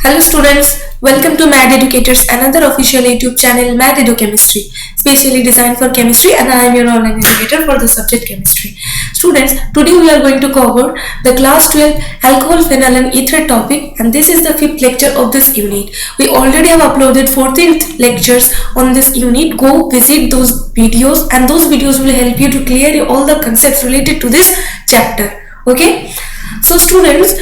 Hello students, welcome to Mad Educators, another official YouTube channel Mad Edu Chemistry, specially designed for chemistry, and I am your online educator for the subject chemistry. Students, today we are going to cover the class 12 alcohol, phenol and ether topic, and this is the 5th lecture of this unit. We already have uploaded 14th lectures on this unit. Go visit those videos and those videos will help you to clear all the concepts related to this chapter. Okay, so students,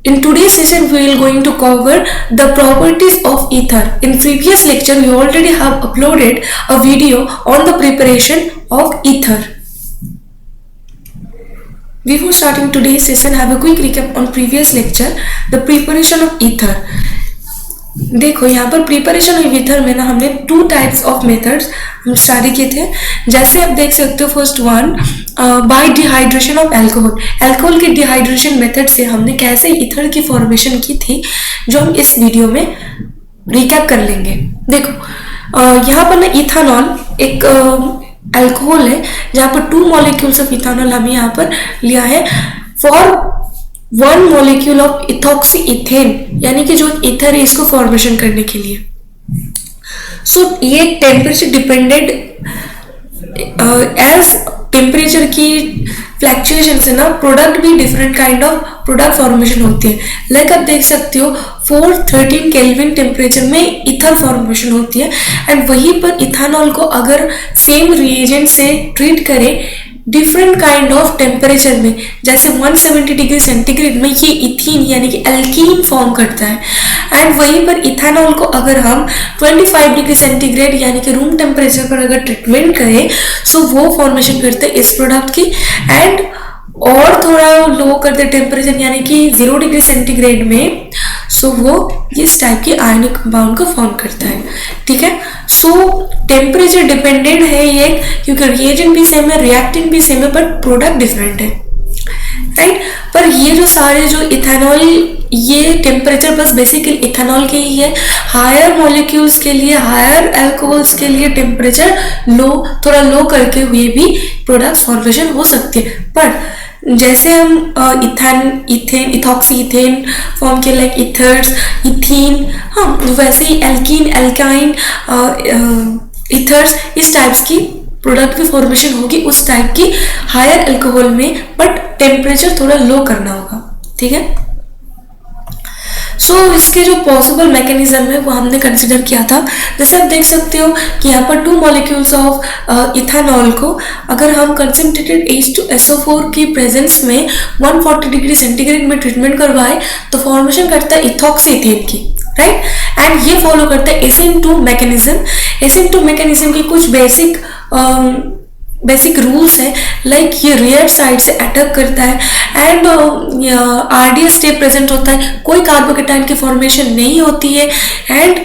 in today's session we will going to cover the properties of ether. In previous lecture we already have uploaded a video on the preparation of ether. Before starting today's session, have a quick recap on previous lecture, the preparation of ether. देखो यहाँ पर preparation of ether में ना हमने 2 types of methods हम study किए थे. जैसे आप देख सकते हो, first one by dehydration of alcohol. Alcohol के डिहाइड्रेशन मेथड से हमने कैसे ईथर की फॉर्मेशन की थी, जो हम इस वीडियो में रिकैप कर लेंगे. देखो यहाँ पर ना इथानॉल एक अल्कोहल है जहाँ पर 2 मॉलिक्यूल्स ऑफ इथानॉल हमें यहाँ पर लिया है for 1 molecule of ethoxy ethane, यानी कि जो ईथर है इसको फॉर्मेशन करने के लिए. सो ये टेम्परेचर डिपेंडेंट, एज टेम्परेचर की फ्लैक्चुएशन से ना प्रोडक्ट भी different kind of product formation होती है. लाइक आप देख सकते हो 413 केल्विन टेम्परेचर में ईथर फॉर्मेशन होती है. एंड वहीं पर इथानॉल को अगर सेम रिएजेंट से ट्रीट करें डिफरेंट काइंड ऑफ टेम्परेचर में, जैसे 170 डिग्री सेंटीग्रेड में ये इथीन यानी कि एल्कीन फॉर्म करता है. एंड वहीं पर इथानॉल को अगर हम 25 डिग्री सेंटीग्रेड यानी कि रूम टेम्परेचर पर अगर ट्रीटमेंट करें सो वो फॉर्मेशन करते हैं इस प्रोडक्ट की. एंड और थोड़ा लो करते टेम्परेचर यानी कि 0 डिग्री सेंटीग्रेड में, सो वो इस टाइप की आयनिक कंपाउंड को फॉर्म करता है. ठीक है, सो टेम्परेचर डिपेंडेंट है ये, क्योंकि रिएजेंट भी सेम है, रिएक्टेंट भी सेम है, बट प्रोडक्ट डिफरेंट है. राइट, पर ये जो सारे जो इथेनॉल, ये टेम्परेचर बस बेसिकली इथेनॉल के ही है. हायर मॉलिक्यूल्स के लिए, हायर अल्कोहल्स के लिए टेम्परेचर लो, थोड़ा लो करके हुए भी प्रोडक्ट फॉर्मेशन हो सकती है. पर जैसे हम इथेन, इथॉक्सी इथेन फॉर्म के लाइक इथर्स, इथीन, हाँ वैसे ही एल्कीन, एल्काइन, इथर्स, इस टाइप्स की प्रोडक्ट की फॉर्मेशन होगी उस टाइप की हायर अल्कोहल में, बट टेम्परेचर थोड़ा लो करना होगा. ठीक है, सो इसके जो पॉसिबल मैकेनिज्म है वो हमने कंसिडर किया था. जैसे आप देख सकते हो कि यहाँ पर 2 मॉलिक्यूल्स ऑफ इथानॉल को अगर हम कंसंट्रेटेड H2SO4 की प्रेजेंस में 140 डिग्री सेंटीग्रेड में ट्रीटमेंट करवाए तो फॉर्मेशन करता है इथॉक्सी इथेन की. राइट, एंड ये फॉलो करता है SN2 मैकेनिज्म. SN2 मैकेनिज्म की कुछ बेसिक रूल्स है, लाइक ये रियर साइड से अटैक करता है एंड RDS स्टेप प्रेजेंट होता है, कोई कार्बोकेटाइन की फॉर्मेशन नहीं होती है. एंड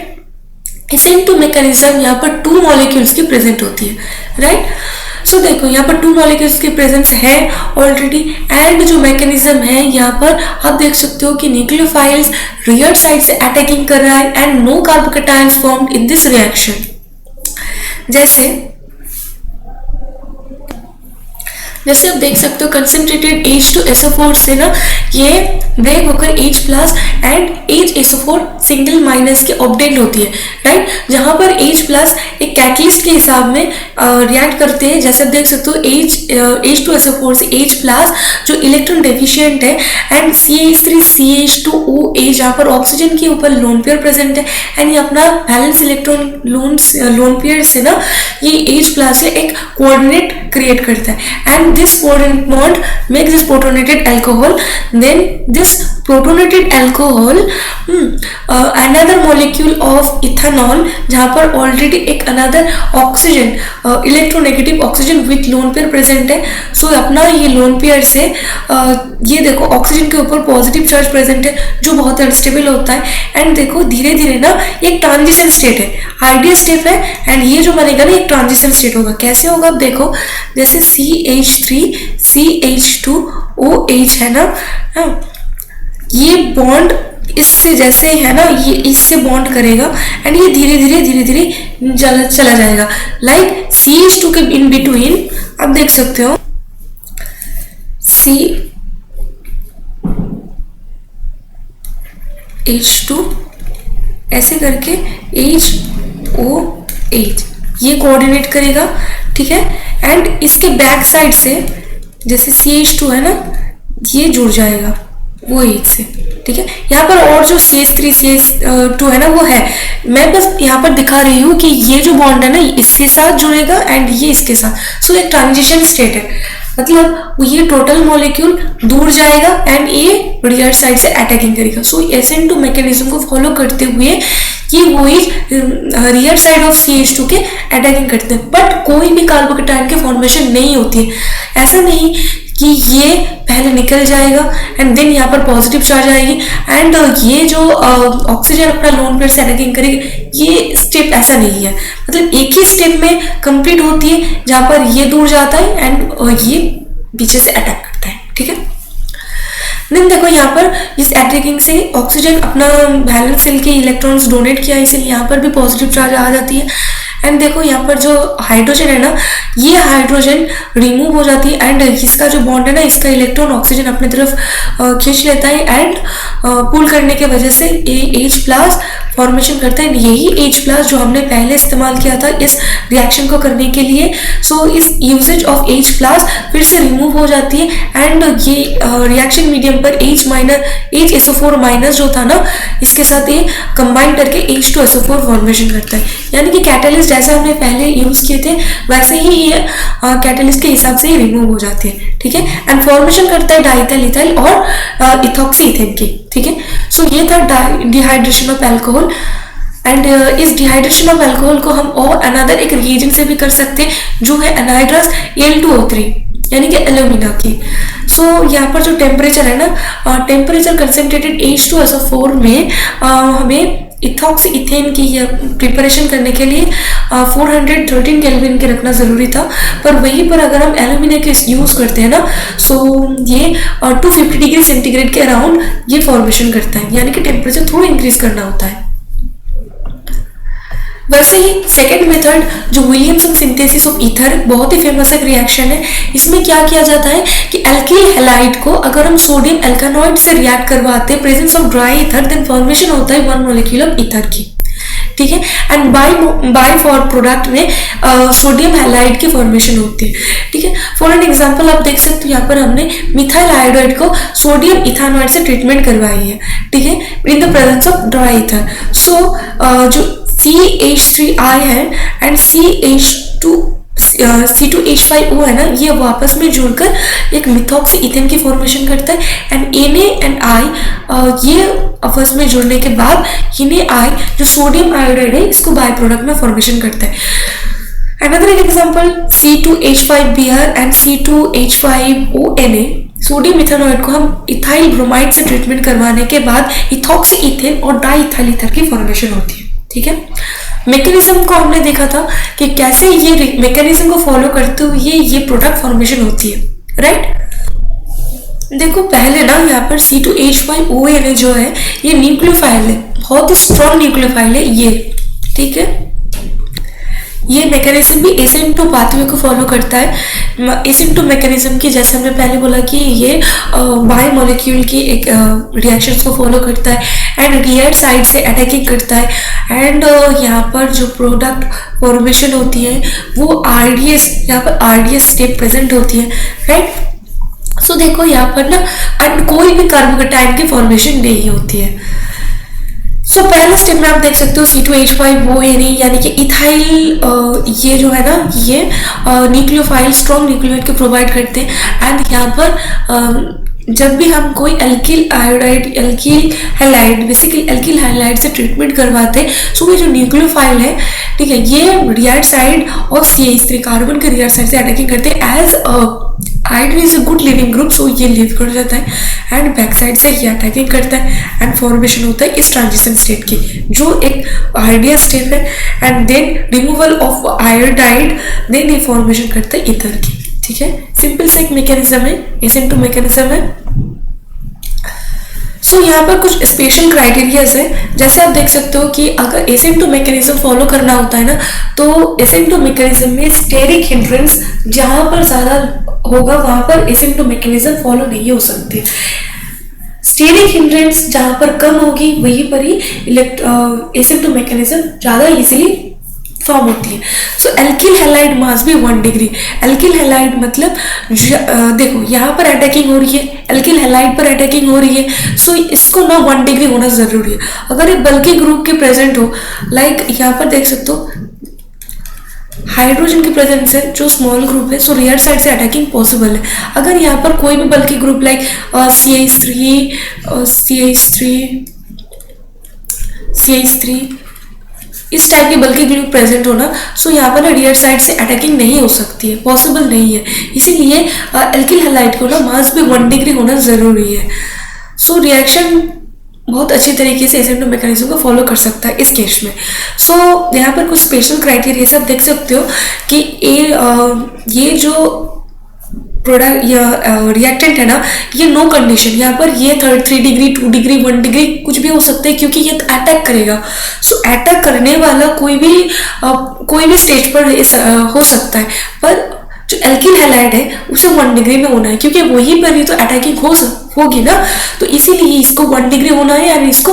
SN2 मैकेनिज्म यहाँ पर 2 मॉलिक्यूल्स की प्रेजेंट होती है. राइट, सो देखो यहाँ पर 2 मॉलिक्यूल्स की प्रेजेंस है ऑलरेडी. एंड जो मैकेनिज्म है यहाँ पर आप देख सकते हो कि न्यूक्लियोफाइल्स रियर साइड से अटैकिंग कर रहा है and no carbocations formed in this reaction. जैसे आप देख सकते हो कंसंट्रेटेड H2SO4 से ना ये ब्रेक होकर H plus and HSO4 single minus की ऑब्टेन होती है. राइट, जहां पर H प्लस एक कैटलिस्ट के हिसाब में रिएक्ट करते हैं. जैसे आप देख सकते हो H2SO4 से H प्लस जो इलेक्ट्रॉन डेफिशिएंट है एंड CH3CH2OH जहाँ पर ऑक्सीजन के ऊपर लोन पेयर प्रेजेंट है एंड ये अपना बैलेंस इलेक्ट्रॉन लोन पेयर से ना ये H प्लस से एक कोऑर्डिनेट क्रिएट करता है. And this covalent bond makes this protonated alcohol. Then this protonated alcohol another molecule of ethanol जहाँ पर ऑलरेडी एक another oxygen, electronegative oxygen with lone pair present है. सो अपना ये लोन पेयर से ये देखो ऑक्सीजन के ऊपर पॉजिटिव चार्ज प्रेजेंट है जो बहुत अनस्टेबल होता है. एंड देखो धीरे धीरे ना एक ट्रांजिशन स्टेट है, आइडियल स्टेट है, एंड ये जो बनेगा ना एक ट्रांजिशन स्टेट होगा. कैसे होगा आप देखो, जैसे CH3CH2OH है ना, ये बॉन्ड इससे जैसे है ना ये इससे बॉन्ड करेगा एंड ये धीरे धीरे चला जाएगा. लाइक CH2 के इन बिटवीन आप देख सकते हो CH2 ऐसे करके HOH ये कोऑर्डिनेट करेगा, ठीक है। एंड इसके बैक साइड से जैसे CH2 है ना, ये जुड़ जाएगा वो H से, ठीक है। यहाँ पर और जो CH3 CH2 है ना वो है, मैं बस यहाँ पर दिखा रही हूँ कि ये जो बॉन्ड है ना इसके साथ जुड़ेगा एंड ये इसके साथ। सो ये ट्रांजिशन स्टेट है, मतलब ये टोटल मॉलिक्यूल दूर जाएगा एंड ये रियर साइड से अटैकिंग करेगा। सो SN2 मैकेनिज्म को फॉलो करते हुए ये वही रियर साइड ऑफ CH2 के अटैकिंग करते हैं, बट कोई भी कार्बोकेटाइन के फॉर्मेशन नहीं होती है। ऐसा नहीं कि ये पहले निकल जाएगा एंड देन यहाँ पर पॉजिटिव चार्ज आएगी एंड ये जो ऑक्सीजन अपना लोन पेयर से अटैकिंग करेगी, ये स्टेप ऐसा नहीं है। मतलब एक ही स्टेप में कंप्लीट होती है जहाँ पर ये दूर जाता है एंड ये पीछे से अटैक करता है, ठीक है। देन देखो यहाँ पर इस अटैकिंग से ऑक्सीजन अपना वैलेंस शेल के इलेक्ट्रॉन्स डोनेट किया, इसलिए यहाँ पर भी पॉजिटिव चार्ज आ जाती है। एंड देखो यहाँ पर जो हाइड्रोजन है ना, ये हाइड्रोजन रिमूव हो जाती है एंड इसका जो बॉन्ड है ना, इसका इलेक्ट्रॉन ऑक्सीजन अपनी तरफ खींच लेता है एंड पुल करने के वजह से H+ फॉर्मेशन करता है। यही H+ जो हमने पहले इस्तेमाल किया था इस रिएक्शन को करने के लिए। सो इस यूजेज ऑफ H+ फिर से रिमूव हो जाती है एंड ये रिएक्शन मीडियम पर HSO4- जो था ना, इसके साथ ये कंबाइन करके H2SO4 फॉर्मेशन करता है। यानी कि कैटलिस्ट जैसा हमने पहले यूज किए थे वैसे ही ये कैटलिस्ट के हिसाब से ही रिमूव हो जाती है, ठीक है। एंड फॉर्मेशन करता है डाइथाइल इथाइल और इथॉक्सी इथेन की, ठीक है। सो ये था डिहाइड्रेशन ऑफ अल्कोहल एंड इस डिहाइड्रेशन ऑफ अल्कोहल को हम और अनदर एक रिएजेंट से भी कर सकते हैं जो है एनहाइड्रस Al2O3 यानी कि एल्यूमिना की। सो यहाँ पर जो टेम्परेचर है ना, टेम्परेचर कंसेंट्रेटेड H2SO4 में हमें इथॉक्सी इथेन की प्रिपरेशन करने के लिए 413 केल्विन के रखना ज़रूरी था, पर वहीं पर अगर हम एल्यूमिना के यूज़ करते हैं ना, सो ये 250 डिग्री सेंटीग्रेड के अराउंड ये फॉर्मेशन करता है, यानी कि टेम्परेचर थोड़ा इंक्रीज करना होता है। वैसे ही सेकेंड मेथड जो विलियमसन सिंथेसिस ऑफ ईथर, बहुत ही फेमस एक रिएक्शन है। इसमें क्या किया जाता है कि एल्किल हैलाइड को अगर हम सोडियम एल्कानॉइड से रिएक्ट करवाते हैं presence of dry ether, then formation होता है 1 मॉलिक्यूल ऑफ ईथर की, ठीक है। एंड बाय फॉर प्रोडक्ट में सोडियम हैलाइड की फॉर्मेशन होती है, ठीक है। फॉर एन एग्जांपल आप देख सकते हो यहाँ पर हमने मिथाइल आयोडाइड को सोडियम इथानॉइड से ट्रीटमेंट करवाई है, ठीक है, in the presence of dry ether. So जो CH3I है एंड C2H5O है ना, ये वापस में जुड़कर एक मिथॉक्सी इथेन की फॉर्मेशन करता है एंड Na एंड I ये आपस में जुड़ने के बाद Na जो सोडियम आयोडाइड है इसको बाय प्रोडक्ट में फॉर्मेशन करता है। Another example C2H5Br and C2H5ONA, sodium ethanoid को हम इथाइल ब्रोमाइड से ट्रीटमेंट करवाने के बाद इथॉक्सी इथेन और डाई इथाइल ईथर की फॉर्मेशन होती है, ठीक है। मैकेनिज्म को हमने देखा था कि कैसे ये मैकेनिज्म को फॉलो करते हुए ये प्रोडक्ट फॉर्मेशन होती है, राइट। देखो पहले ना यहाँ पर C2H5ONA जो है ये न्यूक्लियोफाइल है, बहुत ही स्ट्रॉन्ग न्यूक्लियोफाइल है ये, ठीक है। ये मैकेनिज्म भी SN2 पाथवे को फॉलो करता है। SN2 मैकेनिज्म की जैसे हमने पहले बोला कि ये बाय मॉलिक्यूल की एक रिएक्शंस को फॉलो करता है एंड रियर साइड से अटैकिंग करता है एंड यहाँ पर जो प्रोडक्ट फॉर्मेशन होती है वो RDS, यहाँ पर RDS स्टेप प्रेजेंट होती है, राइट। सो देखो यहाँ पर ना एंड कोई भी कार्बोकेटाइन की फॉर्मेशन नहीं होती है। सो पहले स्टेप में आप देख सकते हो C2H5ONA यानी कि इथाइल ये जो है ना ये न्यूक्लियोफाइल स्ट्रॉन्ग न्यूक्लियोटाइड को प्रोवाइड करते हैं एंड यहाँ पर जब भी हम कोई alkyl iodide alkyl halide basically alkyl halide से ट्रीटमेंट करवाते हैं, सो ये जो न्यूक्लियोफाइल है, ठीक है, ये रियर साइड और CH3 कार्बन के रियर साइड से अटैकिंग करते हैं as iodine is a good leaving group, so ये लिव कर जाता है एंड बैक साइड से ये अटैकिंग करता है एंड फॉर्मेशन होता है इस ट्रांजिशन स्टेट की जो एक आइडियल स्टेप है and then removal of iodide, then ये फॉर्मेशन करता है ईथर की, ठीक है। सिंपल सा एक मैकेनिज्म है, SN2 मैकेनिज्म है। सो यहाँ पर कुछ स्पेशल क्राइटेरियाज है, जैसे आप देख सकते हो कि अगर SN2 मैकेनिज्म फॉलो करना होता है ना, तो SN2 मैकेनिज्म में स्टेरिक हिंड्रेंस जहाँ पर ज़्यादा होगा वहाँ पर SN2 मैकेनिज्म फॉलो नहीं हो सकती। स्टेरिक हिंड्रेंस जहां पर कम होगी वहीं पर ही एसिम्प्टो मैकेनिज्म ज़्यादा इजीली फॉर्म होती है। सो एल्किल हैलाइड मास भी 1 डिग्री। एल्किल हैलाइड मतलब देखो यहाँ पर अटैकिंग हो रही है, एल्किल हैलाइड पर अटैकिंग हो रही है, सो इसको ना 1 डिग्री होना जरूरी है। अगर एक बल्कि ग्रुप के प्रेजेंट हो, लाइक यहाँ पर देख सकते हो हाइड्रोजन की प्रेजेंस है जो स्मॉल ग्रुप है, सो रियर साइड से अटैकिंग पॉसिबल है। अगर यहाँ पर कोई भी बल्कि ग्रुप लाइक CH3 इस टाइप की बल्कि ग्रुप प्रेजेंट होना, सो यहाँ पर रियर साइड से अटैकिंग नहीं हो सकती है, पॉसिबल नहीं है। इसीलिए एल्किल हैलाइड को ना मास भी 1 डिग्री होना जरूरी है। सो रिएक्शन बहुत अच्छी तरीके से एसिम्प्टो मैकेनिज्म को फॉलो कर सकता है इस केस में। सो यहाँ पर कुछ स्पेशल क्राइटेरिया सब देख सकते हो कि ये जो प्रोडक्ट या रिएक्टेंट है ना, ये नो कंडीशन, यहाँ पर ये 3 डिग्री 2 डिग्री 1 डिग्री कुछ भी हो सकता है, क्योंकि ये अटैक करेगा। सो अटैक करने वाला कोई भी स्टेज पर हो सकता है, पर जो एल्किल हैलाइड है उसे 1 डिग्री में होना है, क्योंकि वहीं पर ही तो अटैकिंग होगी ना, तो इसीलिए इसको 1 डिग्री होना है, यानी इसको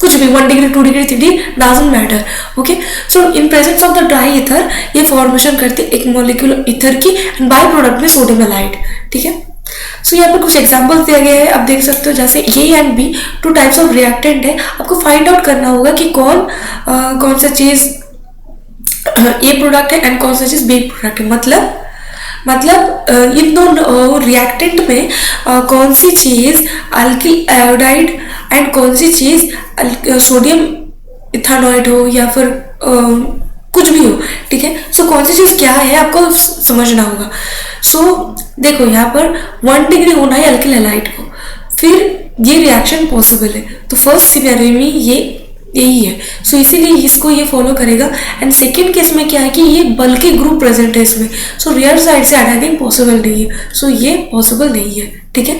कुछ भी 1 degree 2 degree 3 degree doesn't matter. Okay, so in presence of the dry ether ये फॉर्मेशन करते एक मॉलिक्यूल ईथर की एंड बाय प्रोडक्ट में सोडियम हैलाइड। ठीक है, सो यहाँ पर कुछ एग्जांपल्स दिया गया है, आप देख सकते हो जैसे A and B 2 types of reactant है। आपको फाइंड आउट करना होगा कि कौन सा चीज ए प्रोडक्ट है एंड कौन सा चीज बी प्रोडक्ट है। मतलब इन दोनों रिएक्टेंट में कौन सी चीज अल्किल आयोडाइड एंड कौन सी चीज सोडियम इथानॉइड हो या फिर कुछ भी हो। ठीक है, सो कौन सी चीज क्या है आपको समझना होगा। सो देखो यहाँ पर 1 डिग्री होना है अल्किल हैलाइड को, फिर ये रिएक्शन पॉसिबल है, तो फर्स्ट सिनेरियो में यही है। सो इसीलिए इसको ये फॉलो करेगा। एंड सेकेंड केस में क्या है कि ये बल्कि ग्रुप प्रेजेंट है इसमें, सो रियर साइड से अटैकिंग पॉसिबल नहीं है, सो ये पॉसिबल नहीं है। ठीक है,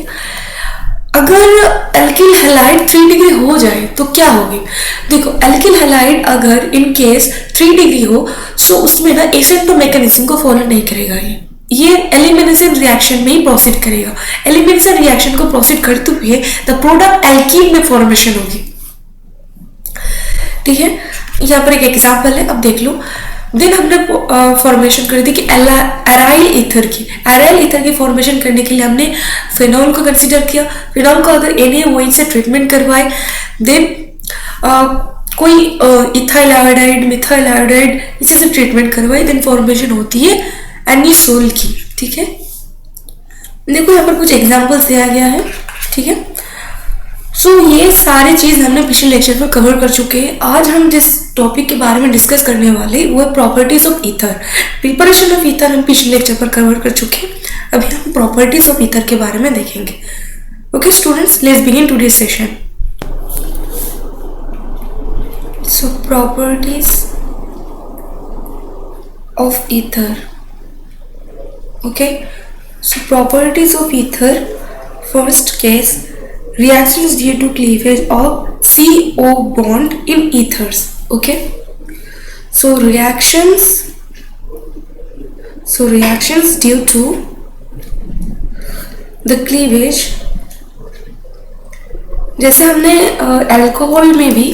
अगर एल्किल हैलाइड 3 डिग्री हो जाए तो क्या होगी। देखो एल्किल हैलाइड अगर इन केस 3 डिग्री हो, सो उसमें ना एसिम्प्टो मैकेनिज्म को फॉलो नहीं करेगा, ये एलिमिनेशन रिएक्शन में ही प्रोसीड करेगा। एलिमिनेशन रिएक्शन को प्रोसीड करते हुए द प्रोडक्ट एल्कीन में फॉर्मेशन होगी। ठीक है, यहाँ पर एक एग्जाम्पल है, अब देख लो। देन हमने फॉर्मेशन कर दी कि एराइल ईथर की फॉर्मेशन करने के लिए हमने फिनॉल को कंसीडर किया। फिनॉल को अगर NaOH से ट्रीटमेंट करवाए, देन कोई इथाइल आयोडाइड मिथाइल आयोडाइड इसी से ट्रीटमेंट करवाए, देन फॉर्मेशन होती है एनिसोल की। ठीक है, देखो यहाँ पर कुछ एग्जाम्पल्स दिया गया है। ठीक है, सो ये सारी चीज हमने पिछले लेक्चर में कवर कर चुके हैं। आज हम जिस टॉपिक के बारे में डिस्कस करने वाले वो है properties of ether. Preparation of ether हम पिछले लेक्चर पर कवर कर चुके हैं, अभी हम प्रॉपर्टीज ऑफ ईथर के बारे में देखेंगे। Okay students, let's begin today's session. So properties of ether. Okay, so properties of ether, first case reactions due to cleavage of CO bond in ethers. Okay, so reactions due to the cleavage, जैसे हमने alcohol में भी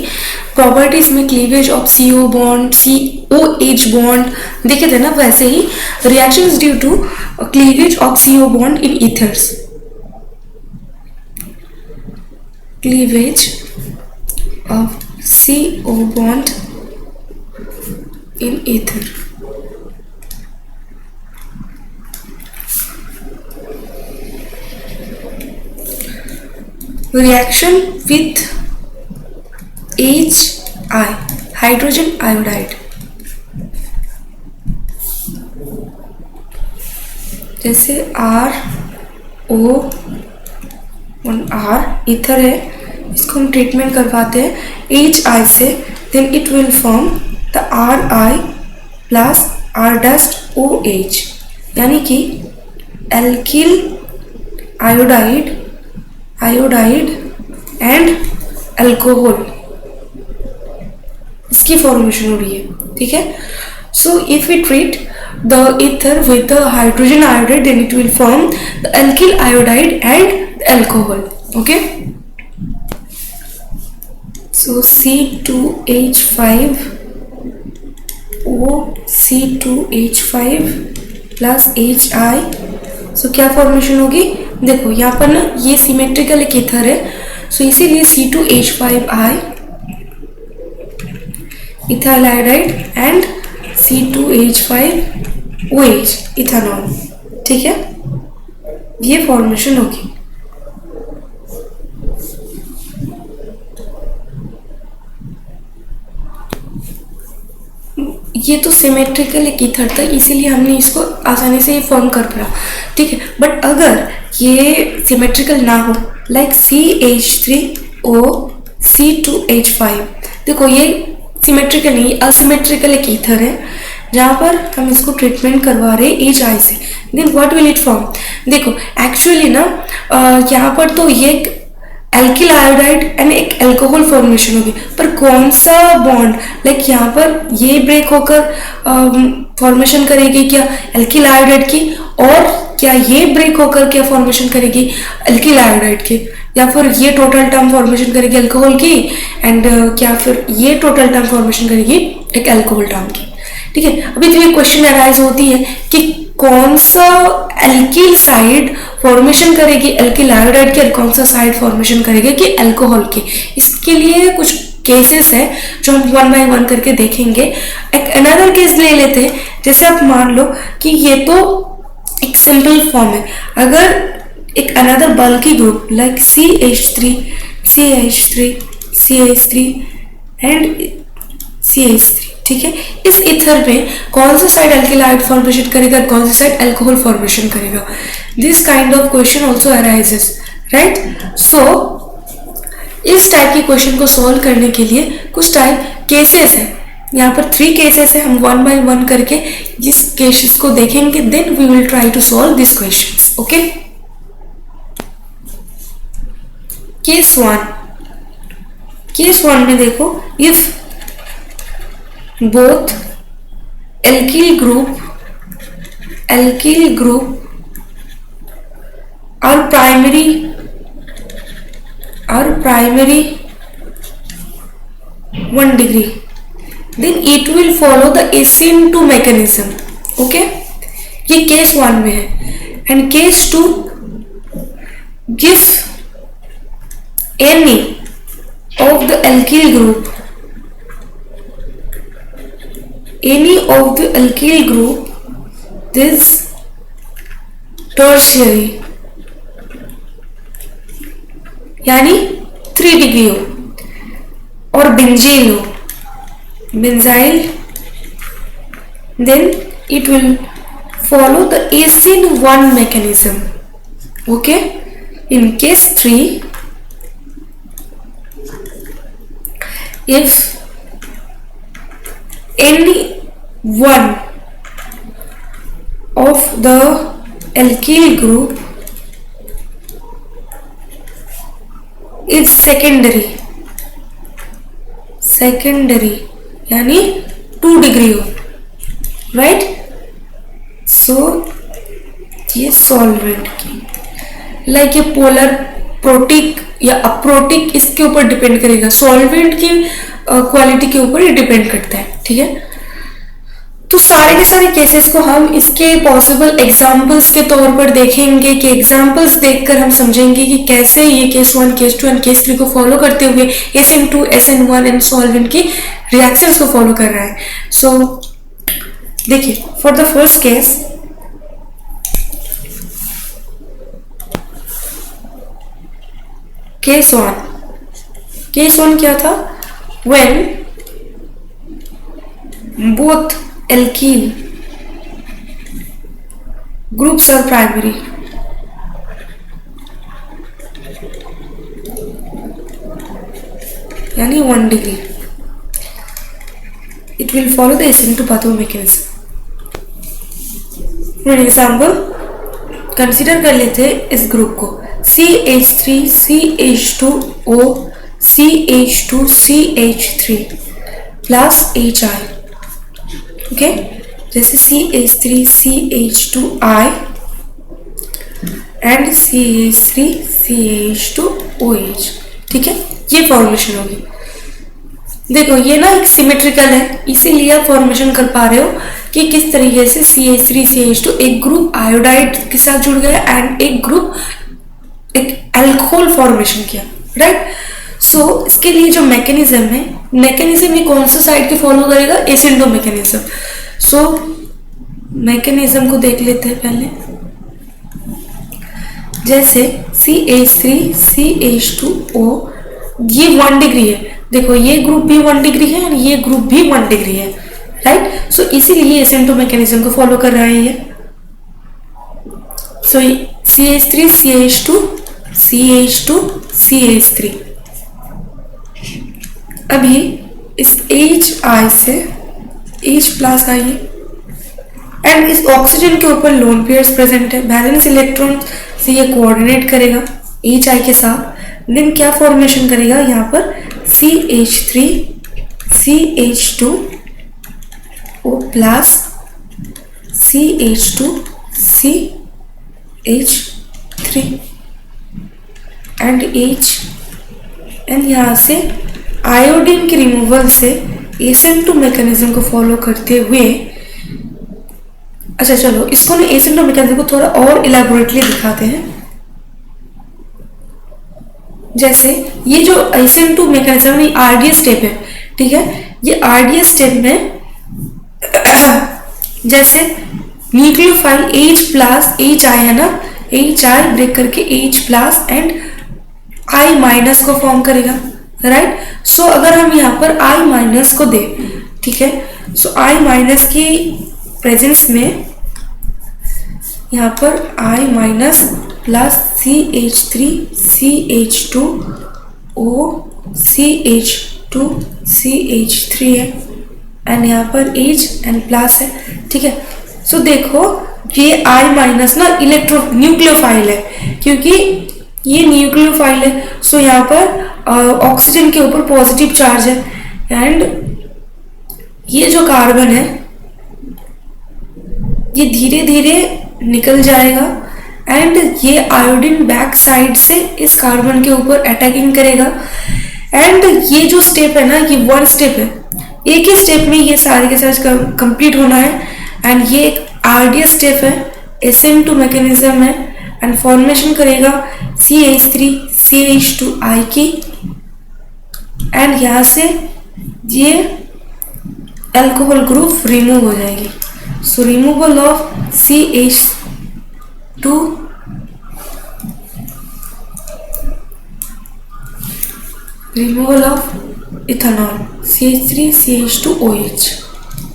properties में cleavage of CO bond COH bond देखे थे ना, वैसे ही reactions due to cleavage of CO bond in ethers. Cleavage of CO bond in ether. Reaction with HI, hydrogen iodide, जैसे R ईथर है, इसको हम ट्रीटमेंट करवाते हैं HI से, then it will form the Ri plus R dash OH, यानी कि alkyl iodide and alcohol, इसकी फॉर्मेशन हो रही है। ठीक है, so if we treat the ether with the hydrogen iodide, then it will form the alkyl iodide and the alcohol. Okay, so C2H5O plus HI, सो क्या formation होगी? देखो यहाँ पर ना ये सिमेट्रिकल एक ईथर है, सो इसीलिए C2H5I ethyl iodide and C2H5OH ethanol, ठीक है, ये फॉर्मेशन होगी। ये तो सिमेट्रिकल एक ईथर था, इसीलिए हमने इसको आसानी से फॉर्म कर पाया, ठीक है। बट अगर ये सिमेट्रिकल ना हो, लाइक CH3O C2H5, देखो ये सिमेट्रिकल नहीं, असिमेट्रिकल एक ईथर है जहाँ पर हम इसको ट्रीटमेंट करवा रहे हैं HI से, then what will it form? देखो एक्चुअली ना यहाँ पर तो ये एल्किल आयोडाइड एंड एक अल्कोहल फॉर्मेशन होगी, पर कौन सा बॉन्ड, लाइक यहाँ पर ये ब्रेक होकर फॉर्मेशन करेगी क्या एल्किल आयोडाइड की, और क्या ये ब्रेक होकर क्या फॉर्मेशन करेगी एल्किल आयोडाइड की, या फिर ये टोटल टर्म फॉर्मेशन करेगी अल्कोहल की, एंड क्या फिर ये टोटल टर्म फॉर्मेशन करेगी एक अल्कोहल टर्म की, ठीक है। अभी तो ये क्वेश्चन अराइज होती है कि कौन सा एल्किल साइड फॉर्मेशन करेगी एल्किल आयोडाइड की, और कौन सा साइड फॉर्मेशन करेगी कि अल्कोहल की। इसके लिए कुछ केसेस है जो हम वन बाय वन करके देखेंगे। एक अनदर केस ले लेते हैं, जैसे आप मान लो कि ये तो एक सिंपल फॉर्म है, अगर एक another bulky group like CH3 and CH3, ठीक है, इस इथर में कौन सा साइड एल्किल आयोड फॉर्मेशन करेगा, कौन सा साइड अल्कोहल फॉर्मेशन करेगा, this kind of question also arises, right. So इस टाइप के क्वेश्चन को सॉल्व करने के लिए कुछ टाइप केसेस है, यहाँ पर 3 केसेस है, हम वन बाय वन करके इस केसेस को देखेंगे, then we will try to solve this questions, okay. Case 1 में देखो, इफ both alkyl group are primary 1 degree, then it will follow the SN2 mechanism, okay, ये केस 1 में है। And case 2, if any of the alkyl group this tertiary यानी 3 degree हो और benzene हो, benzyl, then it will follow the SN1 mechanism, okay. In case 3, if any one of the alkyl group is secondary यानी 2 degree हो, right. So ये solvent की like ये polar protic या अप्रोटिक इसके ऊपर डिपेंड करेगा, सॉल्वेंट की क्वालिटी के ऊपर ही डिपेंड करता है, ठीक है। तो सारे के सारे केसेस को हम इसके पॉसिबल एग्जांपल्स के तौर पर देखेंगे कि एग्जांपल्स देखकर हम समझेंगे कि कैसे ये केस 1, केस 2 एंड केस 3 को फॉलो करते हुए SN2, SN1 एंड सॉल्वेंट की रिएक्शंस को फॉलो कर रहा है। सो देखिए, फॉर द फर्स्ट केस 1 क्या था? when both alkyl groups are primary, यानी 1 degree, it will follow the SN2 pathway mechanism. For example consider कर लेते हैं इस ग्रुप को CH3 CH2O CH2 CH3 plus HI, okay, जैसे CH3 CH2I and CH3 CH2OH, ठीक है, ये फॉर्मेशन होगी। देखो ये ना एक सिमेट्रिकल है, इसीलिए आप फॉर्मेशन कर पा रहे हो कि किस तरीके से CH3CH2 एक ग्रुप आयोडाइड के साथ जुड़ गया एंड एक ग्रुप एक अल्कोहल फॉर्मेशन किया, राइट। सो इसके लिए जो मैकेनिज्म है, मैकेनिज्म ये कौन सा साइड के फॉलो करेगा, एसिंडो मैकेनिज्म। सो मैकेनिज्म को देख लेते हैं पहले। जैसे CH3CH2O ये 1 डिग्री है, देखो ये ग्रुप भी 1 डिग्री है और ये ग्रुप भी 1 डिग्री है, राइट। सो इसीलिए एसिंटो मैकेनिज्म को फॉलो कर रहा है ये। सो CH3CH2 CH2 CH3। अभी इस HI से H प्लस आइए एंड इस ऑक्सीजन के ऊपर लोन पेयर्स प्रेजेंट है, बैलेंस इलेक्ट्रॉन से ये कोऑर्डिनेट करेगा HI के साथ, देन क्या फॉर्मेशन करेगा यहाँ पर CH3 CH2 O plus CH2 CH3 and H and यहाँ से आयोडीन के रिमूवल से एसिंटो मैकेनिज्म को फॉलो करते हुए, अच्छा चलो इसको ना एसिंटो मैकेनिज्म को थोड़ा और इलैबोरेटली दिखाते हैं। जैसे ये जो एसिंटो मैकेनिज्म ये आरडीएस स्टेप है, ठीक है। ये आरडीएस स्टेप में जैसे न्यूक्लियोफाइल H प्लस HI है ना, HI ब्रेक करके H plus and I minus को फॉर्म करेगा, राइट। सो अगर हम यहाँ पर I माइनस को दें, ठीक है, सो I माइनस की प्रेजेंस में यहाँ पर I minus plus CH3CH2O CH2CH3 है एंड यहाँ पर H एंड प्लस है, ठीक है। सो देखो ये I माइनस ना न्यूक्लियोफाइल है, क्योंकि ये न्यूक्लियोफाइल है। सो यहाँ पर ऑक्सीजन के ऊपर पॉजिटिव चार्ज है एंड ये जो कार्बन है ये धीरे धीरे निकल जाएगा एंड ये आयोडीन बैक साइड से इस कार्बन के ऊपर अटैकिंग करेगा एंड ये जो स्टेप है ना ये 1 स्टेप है, एक ही स्टेप में ये सारे के सारे कंप्लीट होना है एंड ये एक आरडीएस स्टेप है, एसिंटो मैकेनिज्म है एंड फॉर्मेशन करेगा CH3CH2I की एंड यहाँ से ये अल्कोहल ग्रुप रिमूव हो जाएगी। So removal of CH2 removal of ethanol CH3CH2OH,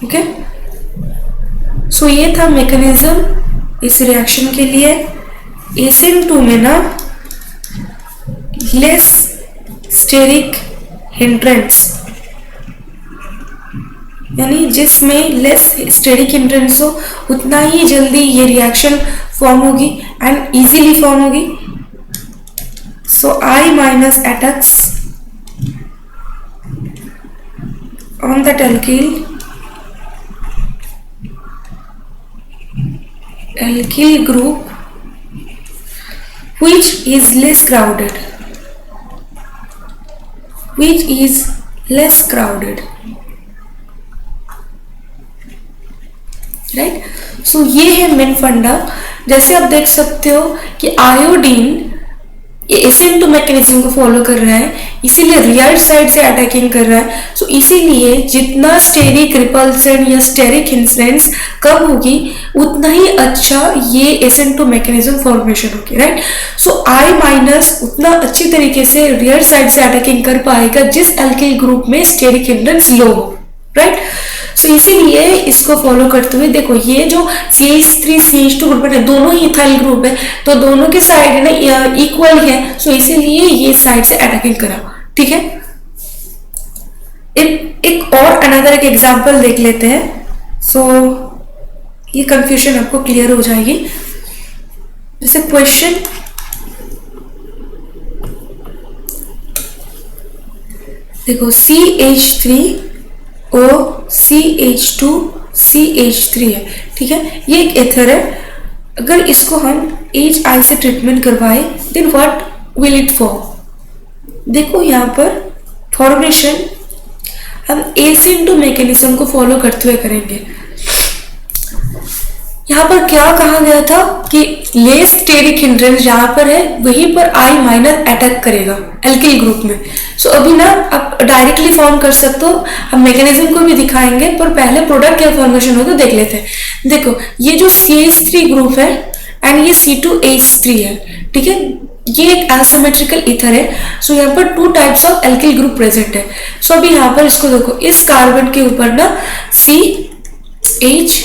okay. So ये था मैकेनिज्म इस रिएक्शन के लिए। एसिन2 में ना लेस स्टेरिक हिंड्रेंस, यानी जिसमें लेस स्टेरिक हिंड्रेंस हो उतना ही जल्दी ये रिएक्शन फॉर्म होगी एंड इजीली फॉर्म होगी। So I minus attacks on that alkyl group which is less crowded, right. So ये है मेन फंडा। जैसे आप देख सकते हो कि आयोडीन ये एसिंटो मैकेनिज्म को फॉलो कर रहा है, इसीलिए रियर साइड से अटैकिंग कर रहा है। सो इसीलिए जितना स्टेरिक रिपल्सन या स्टेरिक इंसिडेंस कम होगी उतना ही अच्छा ये एसिंटो मैकेनिज्म फॉर्मेशन होगी, राइट। सो I माइनस उतना अच्छी तरीके से रियर साइड से अटैकिंग कर पाएगा जिस अल्किल ग्रुप में स्टेरिक हिंड्रेंस लो हो, राइट। सो इसीलिए इसको फॉलो करते हुए देखो ये जो CH3CH2 ग्रुप है दोनों ही इथाइल ग्रुप है, तो दोनों के साइड ना इक्वल है। सो इसीलिए ये साइड से अटैकिंग करा, ठीक है। एक और अनदर एक एग्जांपल देख लेते हैं। सो ये कंफ्यूजन आपको क्लियर हो जाएगी। जैसे क्वेश्चन देखो CH3O CH2CH3 है, ठीक है। ये एक एथर है, अगर इसको हम HI से ट्रीटमेंट करवाए then what will it form. देखो यहाँ पर फॉर्मेशन हम एसिन2 मैकेनिज्म को फॉलो करते हुए करेंगे। यहाँ पर क्या कहा गया था कि लेस स्टेरिक हिंड्रेंस जहां पर है वहीं पर आई माइनर अटैक करेगा एल्किल ग्रुप में। सो अभी ना आप डायरेक्टली फॉर्म कर सकते हो, हम मैकेनिज्म को भी दिखाएंगे, पर पहले प्रोडक्ट क्या फॉर्मेशन होगा देख लेते हैं। देखो ये जो CH3 ग्रुप है एंड ये C2H3 है, ठीक है, ये एक एसिमेट्रिकल ईथर है। सो यहाँ पर 2 types of alkyl group present है। सो अभी यहाँ पर इसको देखो, इस कार्बन के ऊपर ना C H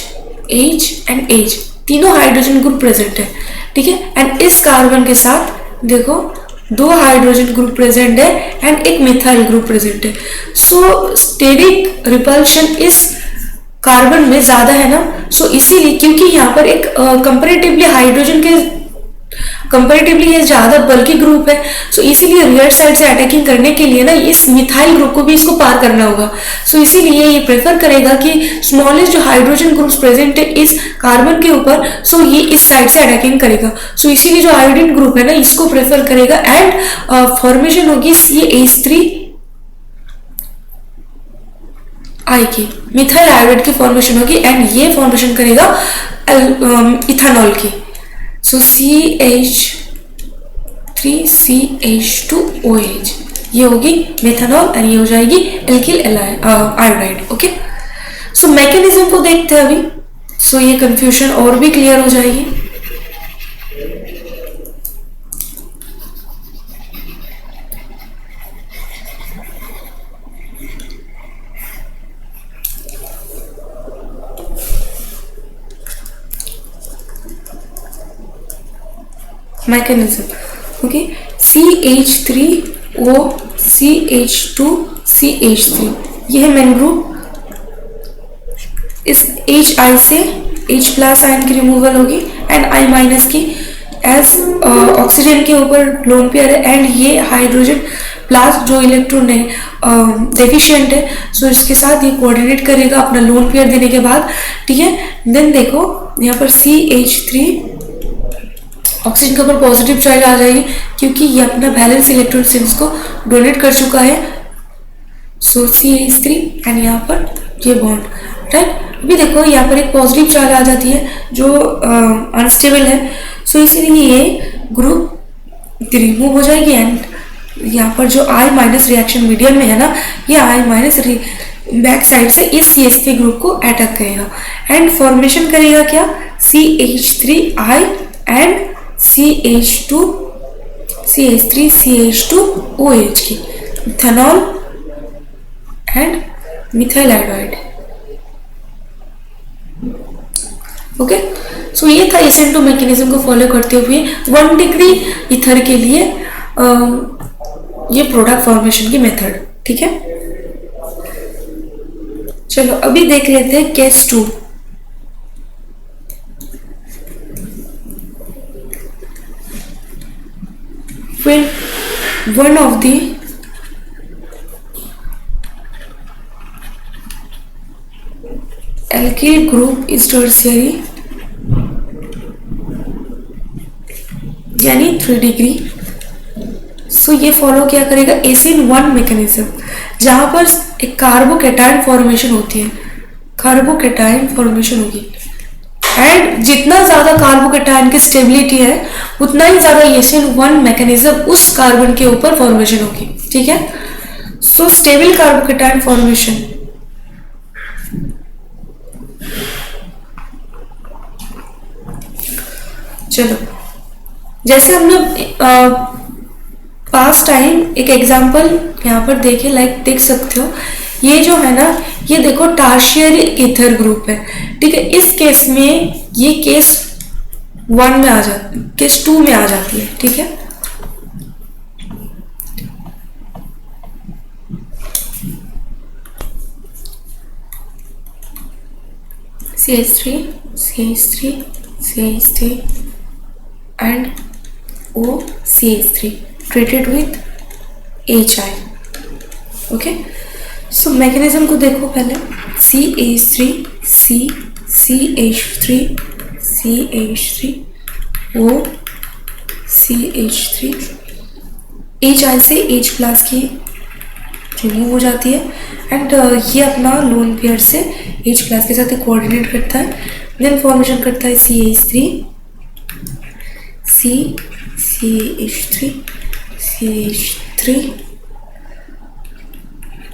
एंड H तीनों हाइड्रोजन ग्रुप प्रेजेंट है, ठीक है, एंड इस कार्बन के साथ देखो 2 हाइड्रोजन ग्रुप प्रेजेंट है एंड एक मिथाइल ग्रुप प्रेजेंट है। सो स्टेरिक रिपल्शन इस कार्बन में ज्यादा है ना, सो इसीलिए क्योंकि यहाँ पर एक कंपैरेटिवली हाइड्रोजन के कंपैरेटिवली ये ज्यादा बल्कि ग्रुप है, सो इसीलिए रियर साइड से अटैकिंग करने के लिए ना इस मिथाइल ग्रुप को भी इसको पार करना होगा। सो इसीलिए ये प्रेफर करेगा कि स्मॉलेस्ट जो हाइड्रोजन ग्रुप्स प्रेजेंट है इस कार्बन के ऊपर, सो ये इस साइड से अटैकिंग करेगा। सो इसीलिए जो आयोडीन ग्रुप है ना इसको प्रेफर करेगा एंड फॉर्मेशन होगी CH3 आई की, मिथाइल आयोडाइड की फॉर्मेशन होगी एंड ये फॉर्मेशन करेगा इथेनॉल की। सो CH3CH2OH ये होगी मेथनॉल और ये हो जाएगी एल्किल आयोडाइड। ओके, सो मैकेनिज्म को देखते हैं अभी। सो ये कंफ्यूजन और भी क्लियर हो जाएगी। मैकेनिज्म ओके, CH3O CH2CH3 ये है मेन ग्रुप। इस HI से H प्लस आयन की रिमूवल होगी एंड I माइनस की, एज ऑक्सीजन के ऊपर लोन पेयर है एंड ये हाइड्रोजन प्लस जो इलेक्ट्रॉन है डेफिशिएंट है, सो इसके साथ ये कोऑर्डिनेट करेगा अपना लोन पेयर देने के बाद, ठीक है। देन देखो यहाँ पर CH3 ऑक्सीजन के ऊपर पॉजिटिव चार्ज आ जाएगी क्योंकि ये अपना बैलेंस इलेक्ट्रॉन सिम्स को डोनेट कर चुका है। सो CH3 एंड यहाँ पर ये बॉन्ड, राइट। अभी देखो यहाँ पर एक पॉजिटिव चार्ज आ जाती है जो अनस्टेबल है, सो इसीलिए ये ग्रुप रिमूव हो जाएगी एंड यहाँ पर जो I माइनस रिएक्शन मीडियम में है ना, ये I माइनस बैक साइड से इस CH3 ग्रुप को अटैक करेगा एंड फॉर्मेशन करेगा क्या, CH3I एंड CH3CH2OH की, ethanol and methyl iodide. Okay, so ये था SN2 मैकेनिज्म को फॉलो करते हुए 1 डिग्री ईथर के लिए ये प्रोडक्ट फॉर्मेशन की मेथड, ठीक है। चलो अभी देख लेते हैं case 2। When one of the alkyl group is tertiary यानी 3 डिग्री, सो ये फॉलो क्या करेगा SN1 मैकेनिज्म, जहां पर एक कार्बोकैटायन फॉर्मेशन होती है, कार्बोकैटायन फॉर्मेशन होगी एंड जितना ज्यादा कार्बोकैटायन की स्टेबिलिटी है उतना ही ज्यादा SN1 मैकेनिज्म उस कार्बन के ऊपर फॉर्मेशन होगी, ठीक है। सो स्टेबल कार्बोकैटायन फॉर्मेशन, चलो जैसे हमने पास्ट टाइम एक एग्जांपल यहाँ पर देखे, लाइक देख सकते हो ये जो है ना, ये देखो टर्शियरी ईथर ग्रुप है, ठीक है। इस केस में ये केस 1 में आ जाती, केस 2 में आ जाती है, ठीक है। CH3 and OCH3 treated with HI, okay. So mechanism को देखो पहले, CH3 HI से H प्लस की रिमूव हो जाती है एंड ये अपना लोन पेयर से H प्लस के साथ कोऑर्डिनेट करता है, देन फॉर्मेशन करता है CH3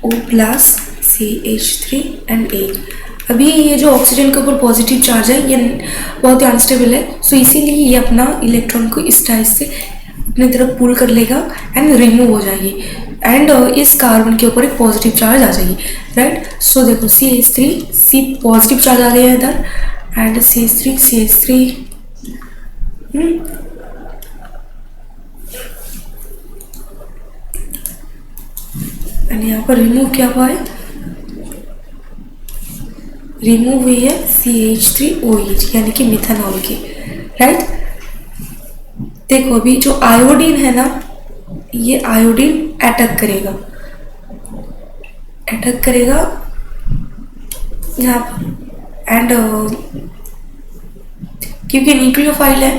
O plus CH3 and A। अभी ये जो ऑक्सीजन के ऊपर पॉजिटिव चार्ज है ये बहुत ही अनस्टेबल है, सो इसीलिए ये अपना इलेक्ट्रॉन को इस टाइप से अपनी तरफ पुल कर लेगा एंड रिमूव हो जाएगी एंड इस कार्बन के ऊपर एक पॉजिटिव चार्ज आ जाएगी, राइट। सो देखो CH3 पॉजिटिव चार्ज आ गया है इधर एंड CH3 एंड यहाँ पर रिमूव क्या हुआ है, रिमूव हुई है CH3OH यानी कि मिथेनॉल की, राइट। देखो अभी जो आयोडीन है ना, ये आयोडीन अटैक करेगा यहाँ पर एंड क्योंकि न्यूक्लियोफाइल है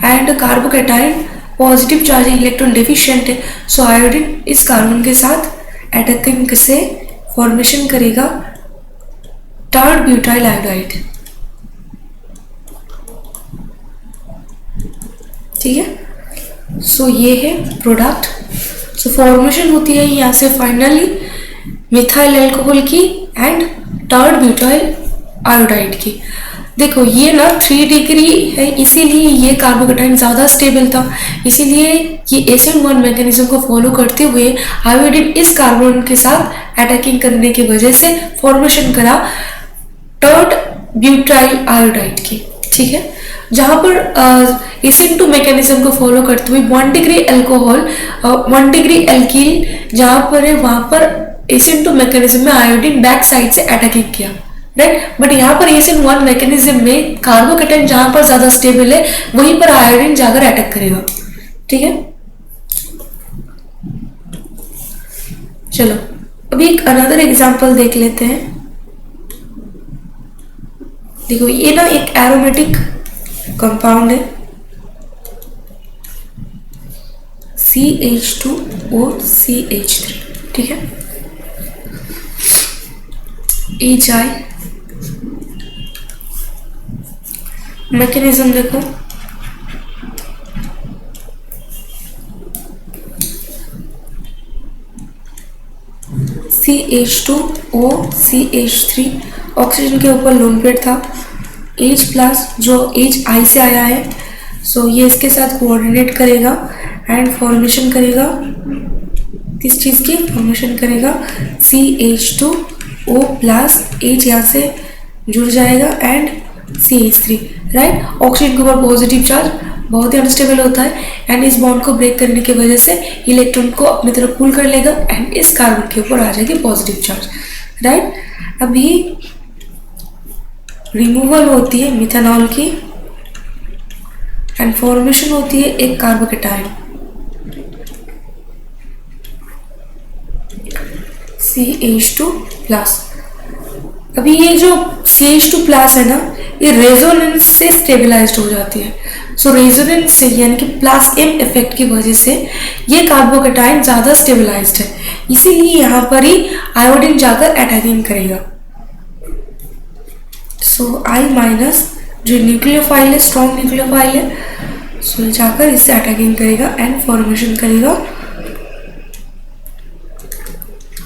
and carbocation positive charge electron deficient है, सो आयोडीन इस कार्बन के साथ अटैकिंग से फॉर्मेशन करेगा टर्ड ब्यूटाइल आयोडाइड, ठीक है। सो ये है प्रोडक्ट। सो फॉर्मेशन होती है यहाँ से फाइनली मिथाइल अल्कोहल की एंड टर्ड ब्यूटाइल आयोडाइड की। देखो ये ना 3 डिग्री है, इसीलिए ये कार्बोकैटायन ज़्यादा स्टेबल था, इसीलिए ये SN1 मैकेनिज्म को फॉलो करते हुए आयोडीन इस कार्बन के साथ अटैकिंग करने की वजह से फॉर्मेशन करा टर्ड ब्यूटाइल आयोडाइड की, ठीक है। जहाँ पर SN2 मैकेनिज्म को फॉलो करते हुए 1 डिग्री अल्कोहल 1 डिग्री एल्कील जहाँ पर है वहाँ पर SN2 मैकेनिज्म में आयोडीन बैक साइड से अटैकिंग किया, राइट। बट यहाँ पर SN1 मैकेनिज्म में कार्बोकैटायन जहाँ पर ज्यादा स्टेबल है वहीं पर आयोडीन जाकर अटैक करेगा, ठीक है। चलो अभी एक अनदर एग्जांपल देख लेते हैं। देखो ये ना एक एरोमेटिक कंपाउंड है CH2OCH3, ठीक है। HI मैकेनिज्म देखो, CH2OCH3 ऑक्सीजन के ऊपर लोन पेयर था, H प्लस जो HI से आया है, सो ये इसके साथ कोऑर्डिनेट करेगा एंड फॉर्मेशन करेगा, किस चीज़ की फॉर्मेशन करेगा CH2O प्लस H यहाँ से जुड़ जाएगा एंड CH3, राइट। ऑक्सीजन के ऊपर पॉजिटिव चार्ज बहुत ही अनस्टेबल होता है एंड इस बॉन्ड को ब्रेक करने की वजह से इलेक्ट्रॉन को अपनी तरफ पुल कर लेगा एंड इस कार्बन के ऊपर आ जाएगी पॉजिटिव चार्ज, राइट। अभी रिमूवल होती है मिथेनॉल की एंड फॉर्मेशन होती है एक कार्बोकैटायन CH2 प्लस। अभी ये जो CH2 प्लस है ना, ये रेजोनेंस से स्टेबलाइज्ड हो जाती है। सो रेजोनेंस से यानी कि प्लस M इफेक्ट की वजह से ये कार्बोकैटायन ज़्यादा स्टेबलाइज्ड है, इसीलिए यहाँ पर ही आयोडीन जाकर अटैकिंग करेगा। सो I माइनस जो न्यूक्लियोफाइल है, स्ट्रॉन्ग न्यूक्लियोफाइल है, सो जाकर इससे अटैकिंग करेगा एंड फॉर्मेशन करेगा